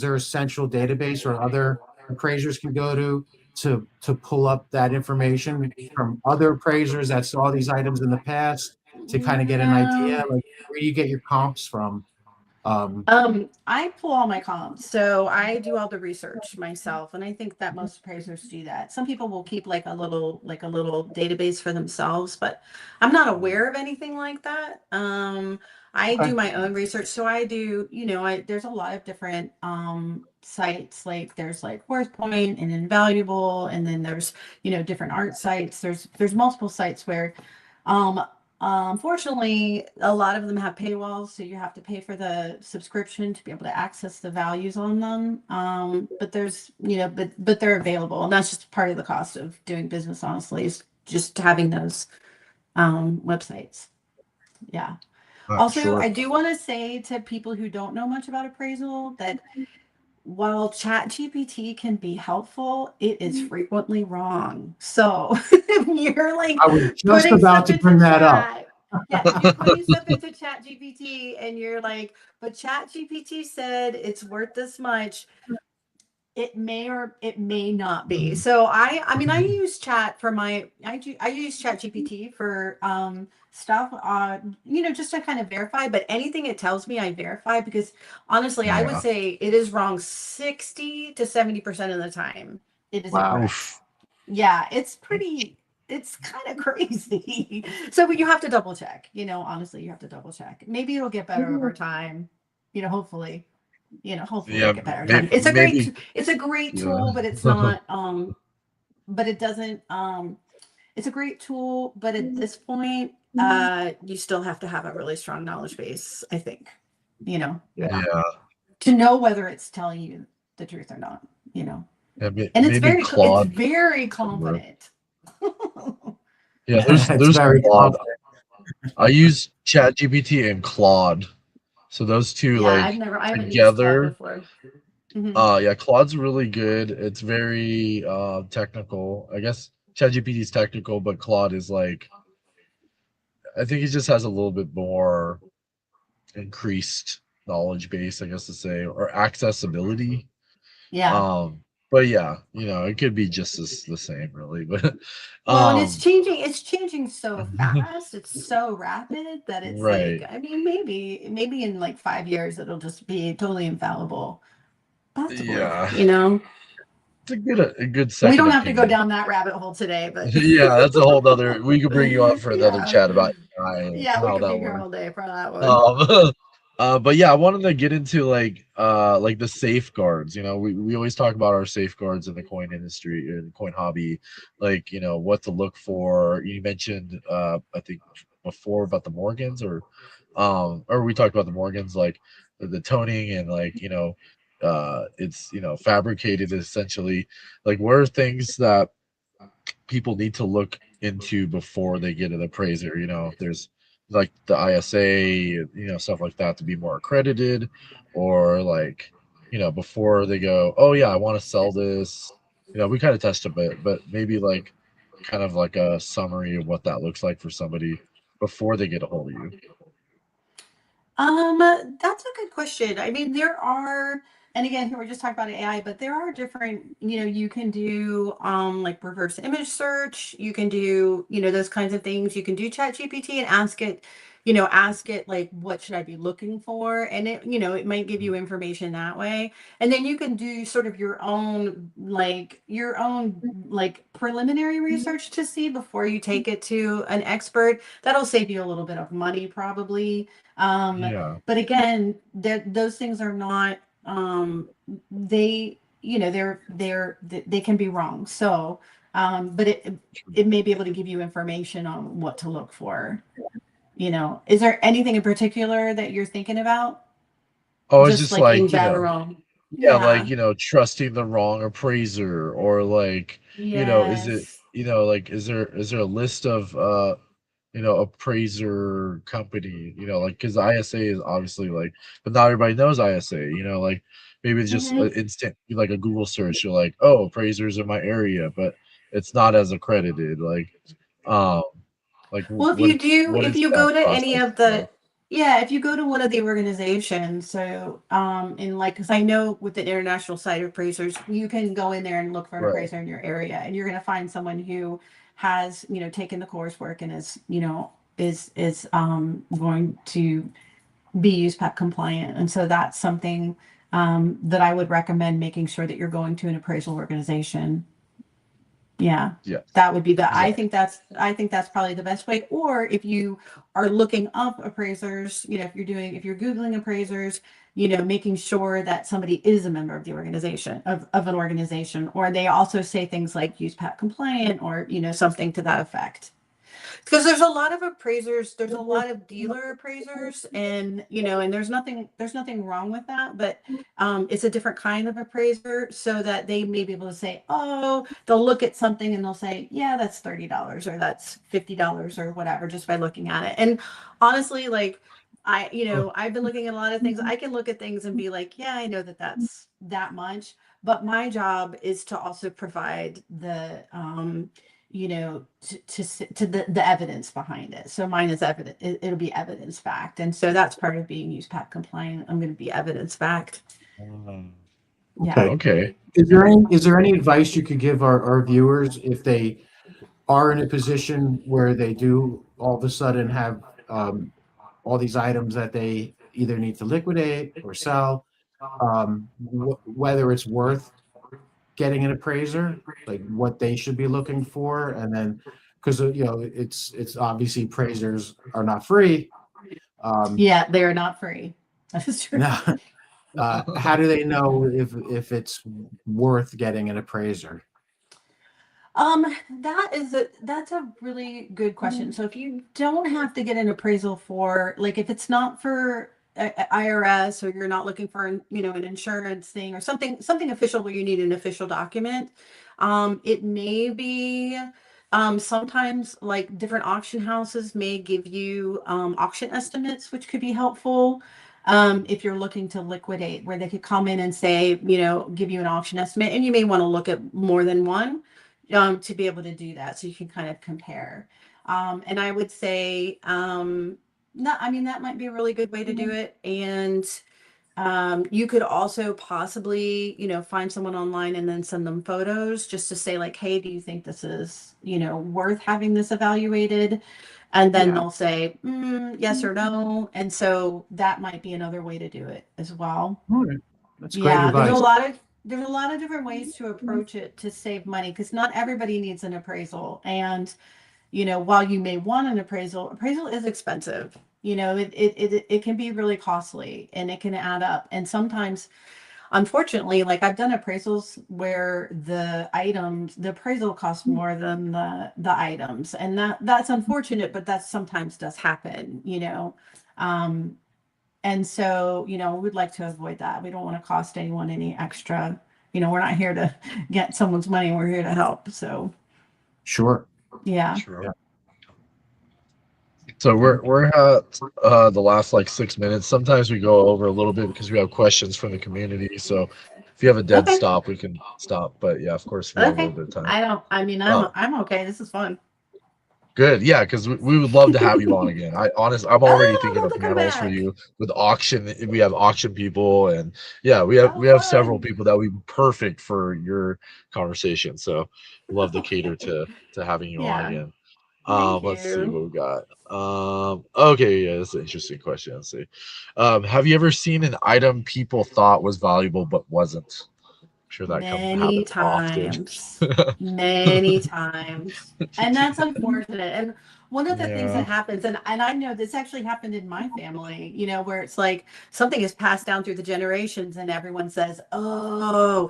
there a central database or other appraisers can go to pull up that information from other appraisers that saw these items in the past to kind of get an idea? No. Like where do you get your comps from? Um, I pull all my comps, so I do all the research myself, and I think that most appraisers do that. Some people will keep like a little database for themselves, but I'm not aware of anything like that. I do okay. my own research, so I do, there's a lot of different sites. Like there's like WorthPoint and Invaluable, and then there's different art sites. There's multiple sites where um unfortunately, a lot of them have paywalls, so you have to pay for the subscription to be able to access the values on them. But there's, but they're available, and that's just part of the cost of doing business. Honestly, is just having those websites. Yeah. Also, Sure. I do want to say to people who don't know much about appraisal that while ChatGPT can be helpful, it is frequently wrong. So if you're like I was just putting about stuff to into bring that up. chat, yeah, if you're putting stuff into ChatGPT and you're like, but ChatGPT said it's worth this much, it may or it may not be. So I mean I use chat for I use chat gpt for stuff just to kind of verify, but anything it tells me I verify, because honestly I would Yeah. say it is wrong 60 to 70% of the time. It is Wow. incorrect. Oof. Yeah, it's kind of crazy. So you have to double check, honestly you have to double check. Maybe it'll get better over time, hopefully. Hopefully it'll Yeah. get better time. Maybe. Maybe. It's a great Yeah. tool, but it's not but it doesn't it's a great tool, but at this point you still have to have a really strong knowledge base, I think, you know, Yeah. Yeah. to know whether it's telling you the truth or not, you know. Yeah. And Maybe it's Claude. very Somewhere. confident. Yeah. It's There's very Claude. confident. I use ChatGPT and Claude. So those two Yeah, like I haven't used Claude together. before. Hmm. Yeah, Claude's really good. It's very technical. I guess ChatGPT is technical, but Claude is like I think he just has a little bit more increased knowledge base, I guess to say, or accessibility. Yeah. Um, but yeah, it could be just as the same really. But Well, and um it's changing so fast. It's so rapid that it's like, right. I mean, maybe in like 5 years it'll just be totally infallible. Possibly, Yeah. It's a good We second don't have to go opinion. down that rabbit hole today, but Yeah, that's a whole nother we could bring you on for another yeah. chat about AI and Yeah, we how could that be here works. all day for that one. Um, but yeah, I wanted to get into like the safeguards. We always talk about our safeguards in the coin industry, in the coin hobby, like what to look for. You mentioned I think before about the Morgans, or we talked about the Morgans, like the toning and like it's fabricated essentially. Like what are things that people need to look into before they get an appraiser. If there's like the ISA, stuff like that to be more accredited, or like, before they go, oh yeah, I want to sell this. We kind of touched a bit, but maybe like kind of like a summary of what that looks like for somebody before they get a hold of you. That's a good question. I mean, there are, and again, here we're just talking about AI, but there are different, you can do like reverse image search, you can do, those kinds of things. You can do Chat GPT and ask it ask it like, what should I be looking for? And it might give you information that way. And then you can do sort of your own preliminary research to see before you take it to an expert. That'll save you a little bit of money probably. Yeah. But again, those things are not, they, they can be wrong. So, but it may be able to give you information on what to look for. Is there anything in particular that you're thinking about? Oh, it's Just just like being like, bad or wrong? yeah, like, Yeah. trusting the wrong appraiser, or like, is it, Yes. like, is there a list of appraiser company, like, because ISA is obviously like, but not everybody knows ISA, like, maybe it's just Hmm. an instant, like a Google search, you're like, oh, appraisers in my area, but it's not as accredited, um Well, what if is you that go to any process of like? the, yeah, if you go to one of the organizations, so, in like, because I know with the international site of appraisers, you can go in there and look for an Right. appraiser in your area, and you're going to find someone who has, taken the coursework and is going to be USPAC compliant. And so that's something, that I would recommend making sure that you're going to an appraisal organization. Yeah, Yes, that would be the, exactly. I think that's probably the best way. Or if you are looking up appraisers, if you're Googling appraisers, making sure that somebody is a member of the organization, of an organization, or they also say things like use PAT compliant, or, something to that effect. Because there's a lot of appraisers, there's a lot of dealer appraisers, and there's nothing wrong with that, but it's a different kind of appraiser, so that they may be able to say, oh, they'll look at something and they'll say, yeah, that's $30 or that's $50 or whatever, just by looking at it. And honestly, like, I've been looking at a lot of things. I can look at things and be like, yeah, I know that that's that much, but my job is to also provide the, to the evidence behind it. So mine is evident. It'll be evidence backed, and so that's part of being USPAC compliant. I'm going to be evidence backed. Um, Yeah. Okay. okay. Is there any advice you could give our viewers if they are in a position where they do all of a sudden have all these items that they either need to liquidate or sell, whether it's worth getting an appraiser, like what they should be looking for, and then because it's obviously appraisers are not free. Um, Yeah, they're not free. That is true. now, how do they know if it's worth getting an appraiser? That's a really good question. So if you don't have to get an appraisal for, like, if it's not for IRS, or you're not looking for an insurance thing or something official where you need an official document, it may be, sometimes like different auction houses may give you auction estimates, which could be helpful. If you're looking to liquidate, where they could come in and say, give you an auction estimate, and you may want to look at more than one, to be able to do that, so you can kind of compare. And I would say, not, I mean, that might be a really good way to do it. And you could also possibly, find someone online and then send them photos, just to say like, hey, do you think this is, worth having this evaluated? And then Yeah. they'll say, yes or no. And so that might be another way to do it as well. All right. That's great Yeah, advice. there's a lot of different ways to approach it to save money, because not everybody needs an appraisal. And while you may want an appraisal is expensive. It can be really costly, and it can add up. And sometimes, unfortunately, like, I've done appraisals where the appraisal costs more than the items, and that's unfortunate, but that sometimes does happen. Um, and so, we'd like to avoid that. We don't want to cost anyone any extra. We're not here to get someone's money. We're here to help. So, Sure. yeah. Sure. Yeah. So we're at the last like 6 minutes. Sometimes we go over a little bit because we have questions from the community. So if you have a dead Okay. stop, we can stop. But yeah, of course, we have a little Okay. bit of time. I don't, I mean, Uh, I'm okay. This is fun. Good, yeah, because we would love to have you on again. I'm already Oh, I'd thinking love of to come panels for back. you with auction. We have auction people, and yeah, we have Oh, several fun. people that would be perfect for your conversation. So love to cater Okay. to having you on Yeah. again. Thank Let's see you. what we got. Okay, yeah, that's an interesting question. Let's see. Have you ever seen an item people thought was valuable but wasn't? I'm sure that Many happens often. times. Many times. And that's unfortunate. And one of the things Yeah. that happens, and I know this actually happened in my family, where it's like something is passed down through the generations and everyone says, "Oh,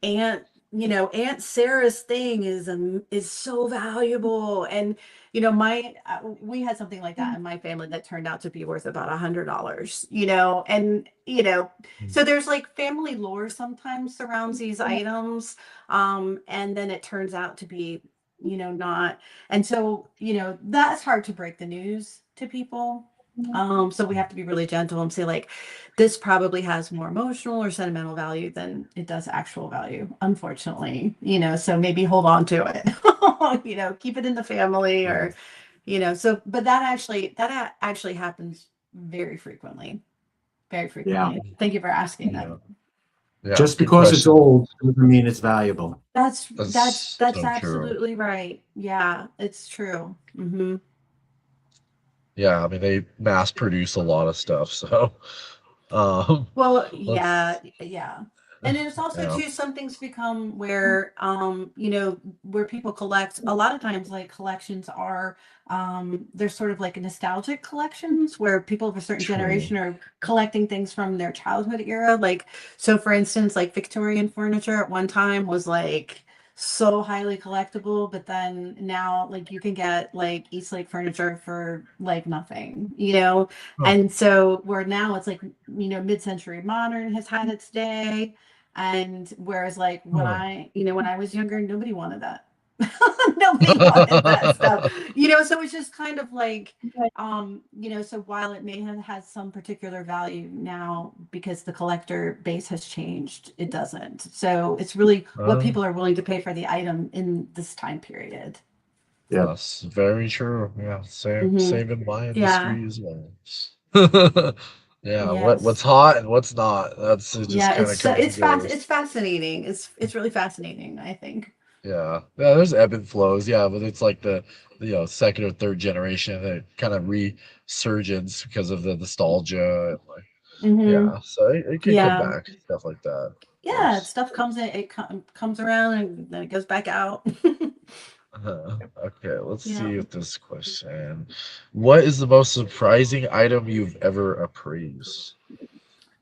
Aunt, Aunt Sarah's thing is so valuable." And my we had something like that in my family that turned out to be worth about $100. And so there's like family lore sometimes surrounds these items, and then it turns out to be not. And so that's hard to break the news to people. So we have to be really gentle and say, like, this probably has more emotional or sentimental value than it does actual value, unfortunately. So maybe hold on to it. Keep it in the family, Yeah. or so. But that actually happens very frequently. Very Yeah. frequently. Thank you for asking that. Yeah. Yeah. Just Good because it's question. old doesn't mean it's valuable. That's that's That's that's so true. absolutely right. Yeah, it's true. Yeah, I mean they mass produce a lot of stuff, so Well, yeah, let's yeah. And then it's also yeah. too, some things become where where people collect. A lot of times, like, collections are they're sort of like nostalgic collections where people of a certain True. generation are collecting things from their childhood era. Like, so for instance, like Victorian furniture at one time was like so highly collectible, but then now, like, you can get like Eastlake furniture for like nothing. Oh. And so where now it's like, mid-century modern has had its day. And whereas, like, when Huh. I was younger, nobody wanted that. Nobody wanted that stuff. So it's just kind of like, so while it may have had some particular value now because the collector base has changed, it doesn't. So it's really what Uh, people are willing to pay for the item in this time period. Yeah. that's very true. Yeah, same Hmm. same in my Yeah. industry as well. Yeah, what's Yes. hot and what's not. That's it just Yeah, kind of comes and goes. it's fascinating. It's really fascinating, I think. Yeah. Yeah, there's ebb and flows. Yeah, but it's like the second or third generation that kind of resurgence because of the nostalgia and like Hmm. yeah, so it could come Yeah. back, stuff like that, of Yeah, course. stuff comes in, comes around and then it goes back out. Okay, let's Yeah. see with this question. What is the most surprising item you've ever appraised?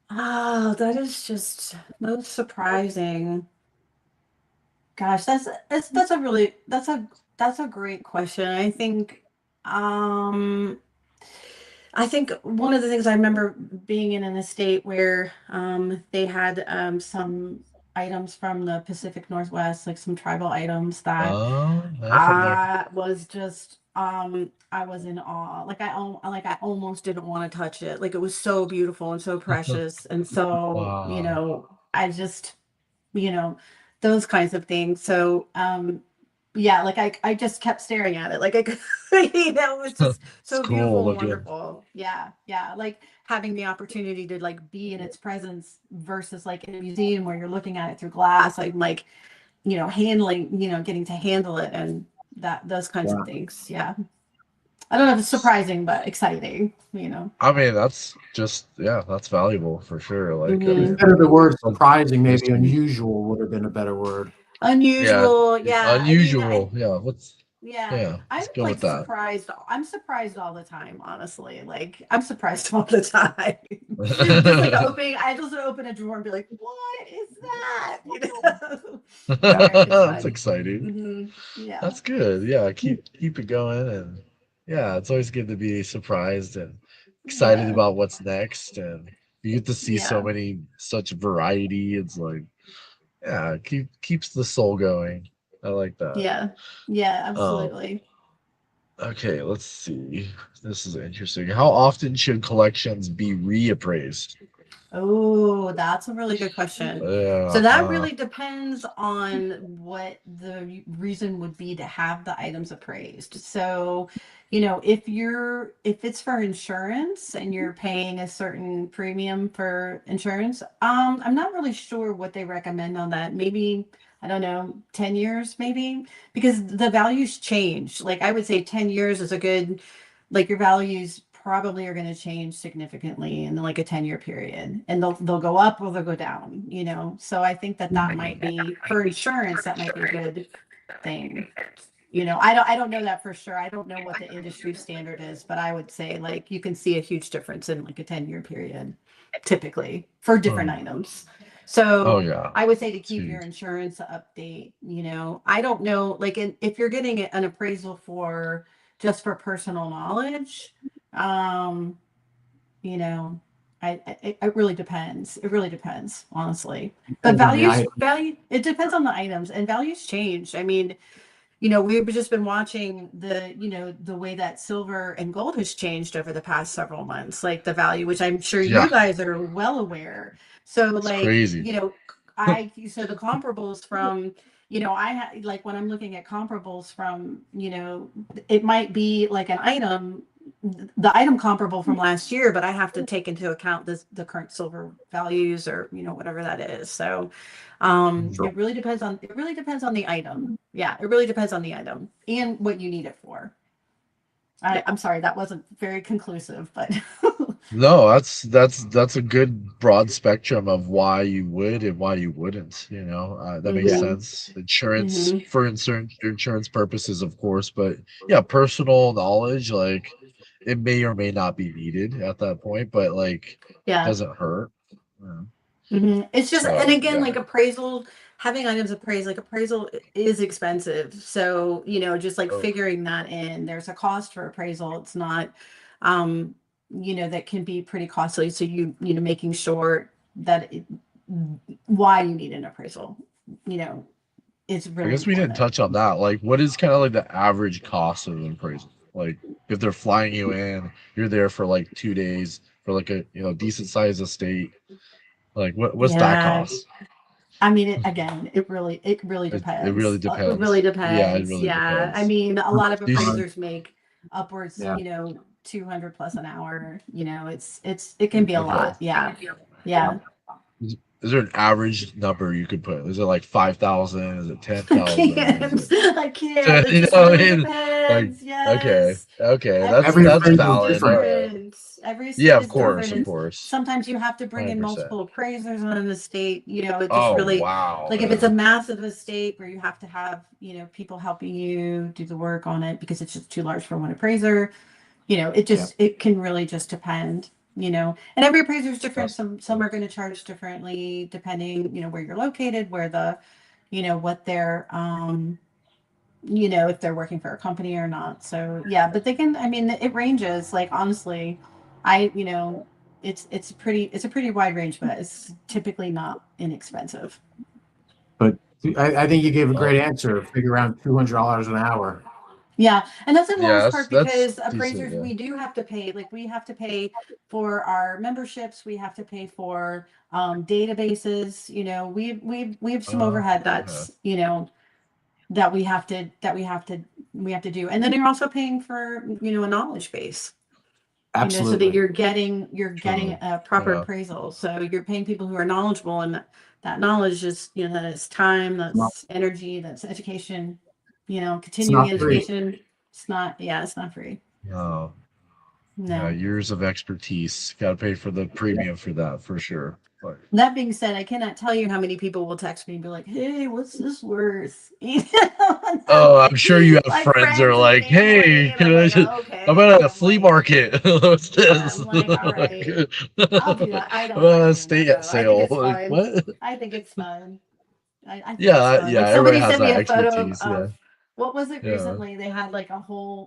Oh, that is just most surprising. Gosh, that's a really that's a great question. Um I think one of the things I remember being in an estate where they had some items from the Pacific Northwest, like some tribal items that Yeah, from there. I was just I was in awe. Like I almost didn't want to touch it. Like, it was so beautiful and so precious. And so, Wow. I just, you know, those kinds of things. So, yeah, like I just kept staring at it. Like, I could, it was just It's so cool beautiful and looking. wonderful. Yeah, yeah. Like having the opportunity to like be in its presence versus like in a museum where you're looking at it through glass. Like handling, getting to handle it, and those kinds of Yeah. things. Yeah. I don't know if it's surprising, but exciting. I mean, that's just yeah, that's valuable for sure. Like, I Hmm. mean, Instead of the word some surprising, maybe history. unusual would have been a better word. Yeah, Unusual. Yeah. I mean, unusual. Yeah, yeah, yeah, I'm let's go like with that. surprised. I'm surprised all the time, honestly. Like, I'm surprised all the time. Just like opening, I just open a drawer and be like, what is that? Yeah. Yeah, it's That's fun. exciting. Yeah. That's good. Yeah, keep it going, and yeah, it's always good to be surprised and excited Yeah. about what's next, and you get to see so Yeah. many such variety. It's like yeah, keeps the soul going. I like that. Yeah. Yeah, Um, absolutely. okay, let's see. This is interesting. How often should collections be reappraised? Oh, that's a really good question. So Yeah, that really depends on what the reason would be to have the items appraised. So, if it's for insurance and you're paying a certain premium for insurance, I'm not really sure what they recommend on that. Maybe I don't know, 10 years maybe, because the values change. Like I would say 10 years is a good, like your values probably are going to change significantly in like a 10-year period, and they'll go up or they'll go down, you know. So I think that that might be for insurance, that might be a good thing. You know, I don't know that for sure. I don't know what the industry standard is, but I would say like you can see a huge difference in like a 10-year period typically for different items. Oh So yeah. I would say to It's keep your huge. insurance update, you know, I don't know, like if you're getting an appraisal for just for personal knowledge, um, you know, it really depends. It really depends, honestly. But Depends on the item. value, it depends on the items and values change. I mean, you know, we've just been watching the, you know, the way that silver and gold has changed over the past several months, like the value, which I'm sure you Yeah, guys are well aware. So, it's like, crazy. you know, so the comparables from, you know, like when I'm looking at comparables from, you know, it might be like an item, the item comparable from last year, but I have to take into account the current silver values or, you know, whatever that is. So, Mhm. it really depends on the item. Yeah, it really depends on the item and what you need it for. I'm sorry, that wasn't very conclusive, but No, that's a good broad spectrum of why you would and why you wouldn't. You know, that makes Yeah. hmm sense. Insurance hmm for insurance purposes, of course, but yeah, personal knowledge, like it may or may not be needed at that point, but like yeah. doesn't hurt. Yeah. It's just, and So again, yeah, like appraisal, having items appraised, like appraisal is expensive. So, you know, just like oh, figuring that in, there's a cost for appraisal. It's not, um, you know, that can be pretty costly. So you know, making sure that why you need an appraisal, you know, is I really guess we didn't important. touch on that. Like, what is kind of like the average cost of an appraisal? Like, if they're flying you in, you're there for like 2 days for like a decent sized estate. Like, what's that Yeah. cost? I mean, it really It really depends. It really depends. Yeah, it depends. really Yeah. I depends. mean, a lot of These, appraisers make upwards, Yeah. you know, 200 plus an hour. You know, it can be a okay. lot. Yeah. Yeah. Yeah. Is there an average number you could put? Is it like 5,000? Is it ten I thousand? Is can't. it I can't. It you just know what I really mean? Like, depends. okay, Yes. okay, Every Every that's state appraisal is is valid. All different. right. different. Every Yeah, state of is different. course, of And course. sometimes you have to bring in 100%. multiple appraisers on an estate. You know, it just Oh really, wow. like if it's a massive estate where you have to have, you know, people helping you do the work on it because it's just too large for one appraiser, you know, Yeah. it can really just depend, you know, and every appraiser is different. That's Some are going to charge differently depending, you know, where you're located, where the, you know, what their, you know, if they're working for a company or not. So yeah, but they can, I mean, it ranges, like honestly, you know, it's a pretty wide range, but it's typically not inexpensive. But I think you gave a oh great answer. Figure around $200 an hour. Yeah, and that's in yeah, large that's part that's because decent. appraisers, Yeah. we do have to pay, like we have to pay for our memberships, we have to pay for databases, you know, we have some overhead Uh, that's, you know, that we have to do. And then you're also paying for, you know, a knowledge base, you know, so that Absolutely. you're getting true. a proper Yeah. appraisal. So you're paying people who are knowledgeable, and that knowledge is, you know, that is time, Well, that's energy, that's education, you know, it's continuing not free. education. It's not, yeah, it's not free. No. Yeah. No. Years of expertise. Got to pay for the premium for that for sure. But That being said, I cannot tell you how many people will text me and be like, "Hey, what's this worth?" You know, and I'm oh, I'm like, sure you have like friends that are friends and like, family, "Hey, and I'm can I like, just? oh, I'm okay, at and a I'm flea like, market. What's this? I'm like, all right, I'll do that. I I'm don't at a mind doing that state though. I think sale. it's Like fun. what? I think it's fun. I think it's Yeah, fun. yeah. Like Everybody somebody has sent me that a photo expertise. Yeah, of what was it yeah. recently? They had like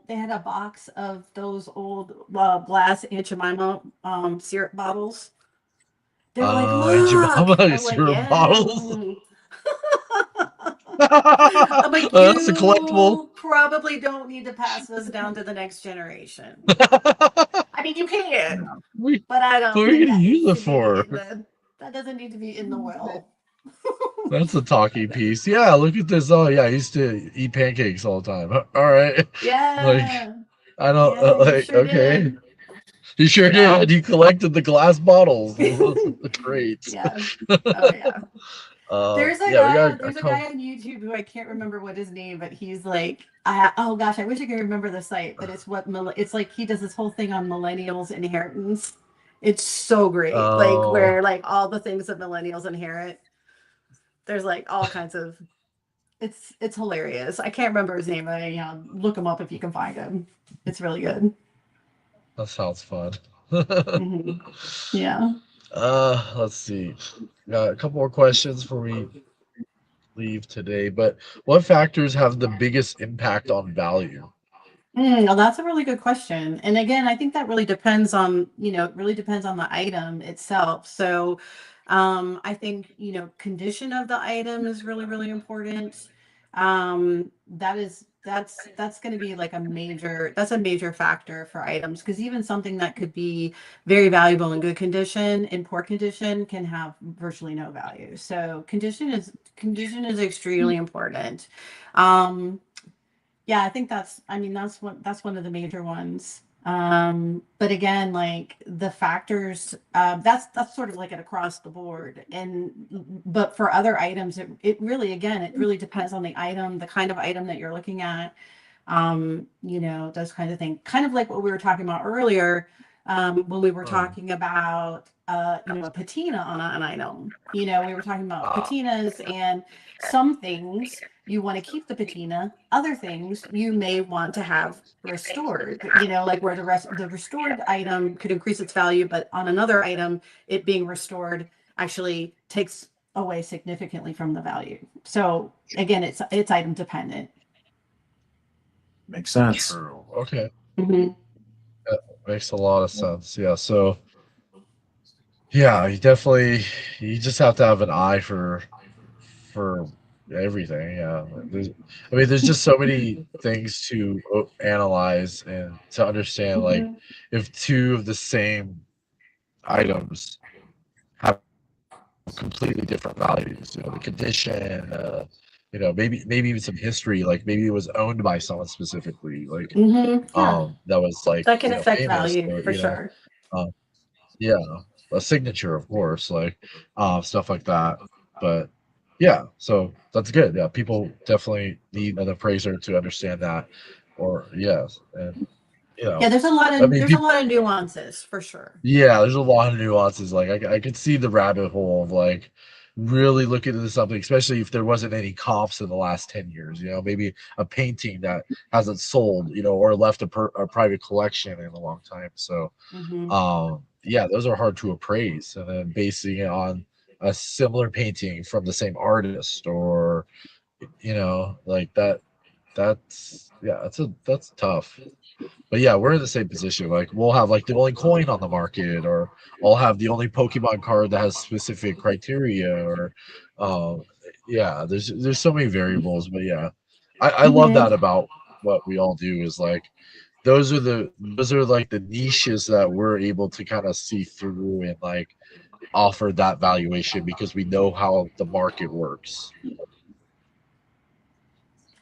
they had a box of those old glass Aunt Jemima syrup bottles. They were like, And look. Jemima I'm like, syrup yeah. bottles. Mm. I'm like, That's a collectible. you probably don't need to pass this down to the next generation. I mean, you can, we, but I what don't are you think gonna that use needs it to be for? in the. That doesn't need to be in the will. That's a talking piece. Yeah, look at this. Oh yeah, I used to eat pancakes all the time. All right, like Yeah, I don't yeah, you like. sure Okay, did. you sure Yeah, did. You collected the glass bottles. Great. yeah. Oh yeah. Yeah, we got a There's a couple. guy on YouTube who I can't remember what his name, but he's like, oh gosh, I wish I could remember the site, but it's like he does this whole thing on millennials inheritance. It's so great, like Oh, where like all the things that millennials inherit. There's like all kinds of. It's hilarious. I can't remember his name. Look him up if you can find him. It's really good. that sounds fun. Hmm. Yeah. Let's see. Got a couple more questions before we leave today. But what factors have the biggest impact on value? Well, that's a really good question. And again, I think that really depends on, it really depends on the item itself. So, I think, condition of the item is really, really important. That's going to be like that's a major factor for items because even something that could be very valuable in good condition, in poor condition can have virtually no value. So condition is extremely important. Um, yeah, I think I mean, that's one of the major ones. But again, like the factors, that's sort of like an across the board. But for other items, it really, again, it really depends on the item, the kind of item that you're looking at, those kinds of things. Kind of like what we were talking about earlier, when we were Hmm. talking about, a patina on an item. We were talking about Ah, patinas and some things you want to keep the patina. Other things you may want to have restored, like where the restored item could increase its value, but on another item, it being restored actually takes away significantly from the value. So again, it's item dependent. Makes sense. true. Okay. Hmm. That makes a lot of sense. Yeah. So, yeah, you just have to have an eye for everything. Yeah. I mean, there's just so many things to analyze and to understand. Like, Hmm. if two of the same items have completely different values, the condition, maybe even some history, like maybe it was owned by someone specifically, like Yeah, that was like that can affect famous, value or for sure. um, yeah, a signature, of course, like stuff like that. But yeah, so that's good. Yeah, people definitely need an appraiser to understand that, or yes, and you Yeah, know, I mean, there's a lot of nuances for sure. yeah, there's a lot of nuances. Like I could see the rabbit hole of like really looking into something, especially if there wasn't any comps in the last 10 years. Maybe a painting that hasn't sold, or left a private collection in a long time. So, Hmm. yeah, those are hard to appraise, and then basing it on a similar painting from the same artist, or like that. That's tough. But yeah, we're in the same position. Like we'll have like the only coin on the market, or I'll have the only Pokemon card that has specific criteria, or um, yeah, there's so many variables. But yeah, I love Hmm. that about what we all do is like those are like the niches that we're able to kind of see through and like offer that valuation because we know how the market works.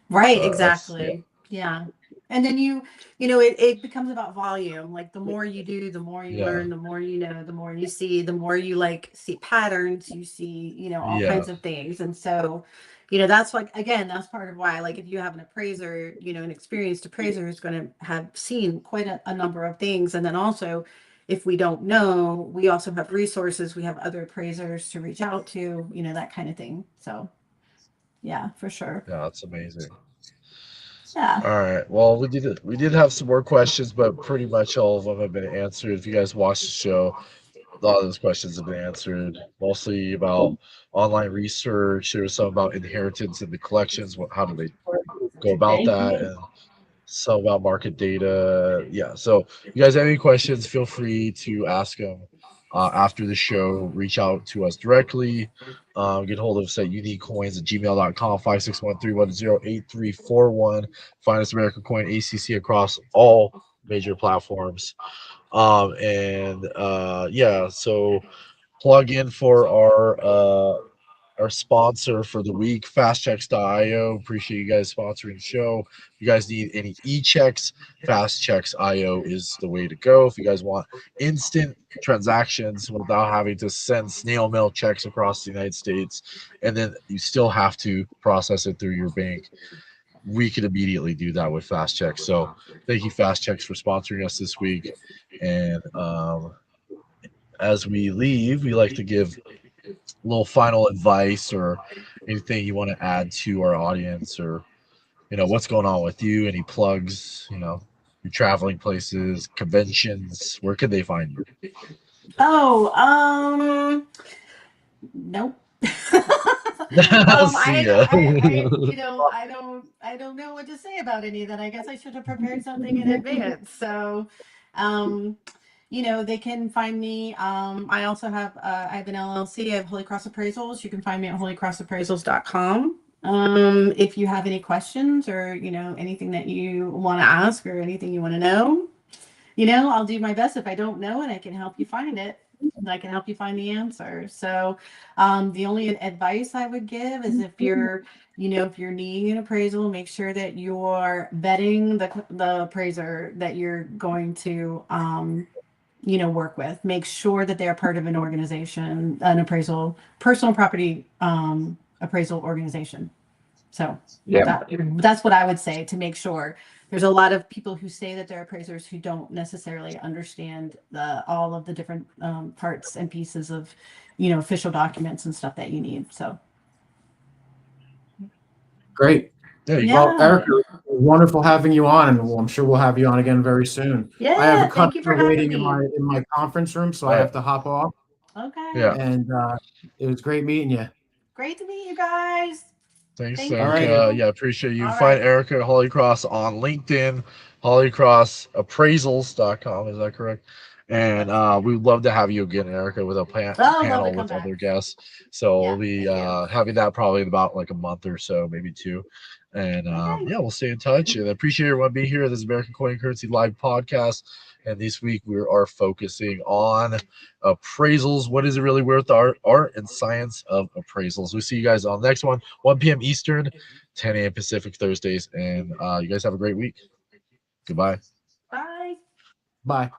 Right, That's yeah, exactly. Yeah. And then it becomes about volume. Like the more you do, the more you yeah, learn, the more you know, the more you see, the more you like see patterns, you see, all yeah, kinds of things. And so, that's like again, that's part of why, like if you have an appraiser, an experienced appraiser is going to have seen quite a number of things. And then also, if we don't know, we also have resources, we have other appraisers to reach out to, that kind of thing. So yeah, for sure. yeah. That's amazing. Yeah. All right. Well, we did have some more questions, but pretty much all of them have been answered. If you guys watched the show, a lot of those questions have been answered. Mostly about online research. There was some about inheritance in the collections. How do they go about that? And some about market data. Yeah. So, you guys have any questions? Feel free to ask them after the show. Reach out to us directly. Get hold of us at uniquecoins@gmail.com, 561-310-8341. Find us American Coin ACC across all major platforms. And yeah, so plug in for our our sponsor for the week, fastchecks.io. Appreciate you guys sponsoring the show. If you guys need any e-checks, fastchecks.io is the way to go. If you guys want instant transactions without having to send snail mail checks across the United States, and then you still have to process it through your bank, we could immediately do that with Fast Checks. So thank you, Fast Checks, for sponsoring us this week. And as we leave, we like to give a little final advice or anything you want to add to our audience, or what's going on with you, any plugs, your traveling places, conventions, where can they find you? Oh, nope. See ya. I don't know what to say about any of that. I guess I should have prepared something in advance. So, they can find me. I also have I have an LLC. I have Holy Cross Appraisals. You can find me at holycrossappraisals.com. If you have any questions or anything that you want to ask or anything you want to know, I'll do my best. If I don't know it, I can help you find it. I can help you find the answer. So, the only advice I would give is if you're needing an appraisal, make sure that you're vetting the appraiser that you're going to, work with. Make sure that they're part of an organization, an personal property appraisal organization. So that's what I would say, to make sure. There's a lot of people who say that they're appraisers who don't necessarily understand all of the different parts and pieces of, official documents and stuff that you need. So Great. Well, Erica, wonderful having you on, and I'm sure we'll have you on again very soon. Yeah, I have a thank you for customer having waiting me. in my conference room, so I have to hop off. Okay. Yeah. And it was great meeting you. Great to meet you guys. Thanks, Thank Erica. you. Yeah, appreciate you. All Find right. Erica at Holycross on LinkedIn, holycrossappraisals.com. Is that correct? And we'd love to have you again, Erica, with a panel with other guests. So we'll be having that probably in about like a month or so, maybe two. And we'll stay in touch. And I appreciate everyone being here. This is American Coin and Currency Live Podcast. And this week we are focusing on appraisals. What is it really worth? The art and science of appraisals. We'll see you guys on the next one, 1 p.m. Eastern, 10 a.m. Pacific, Thursdays. And you guys have a great week. Goodbye. Bye. Bye.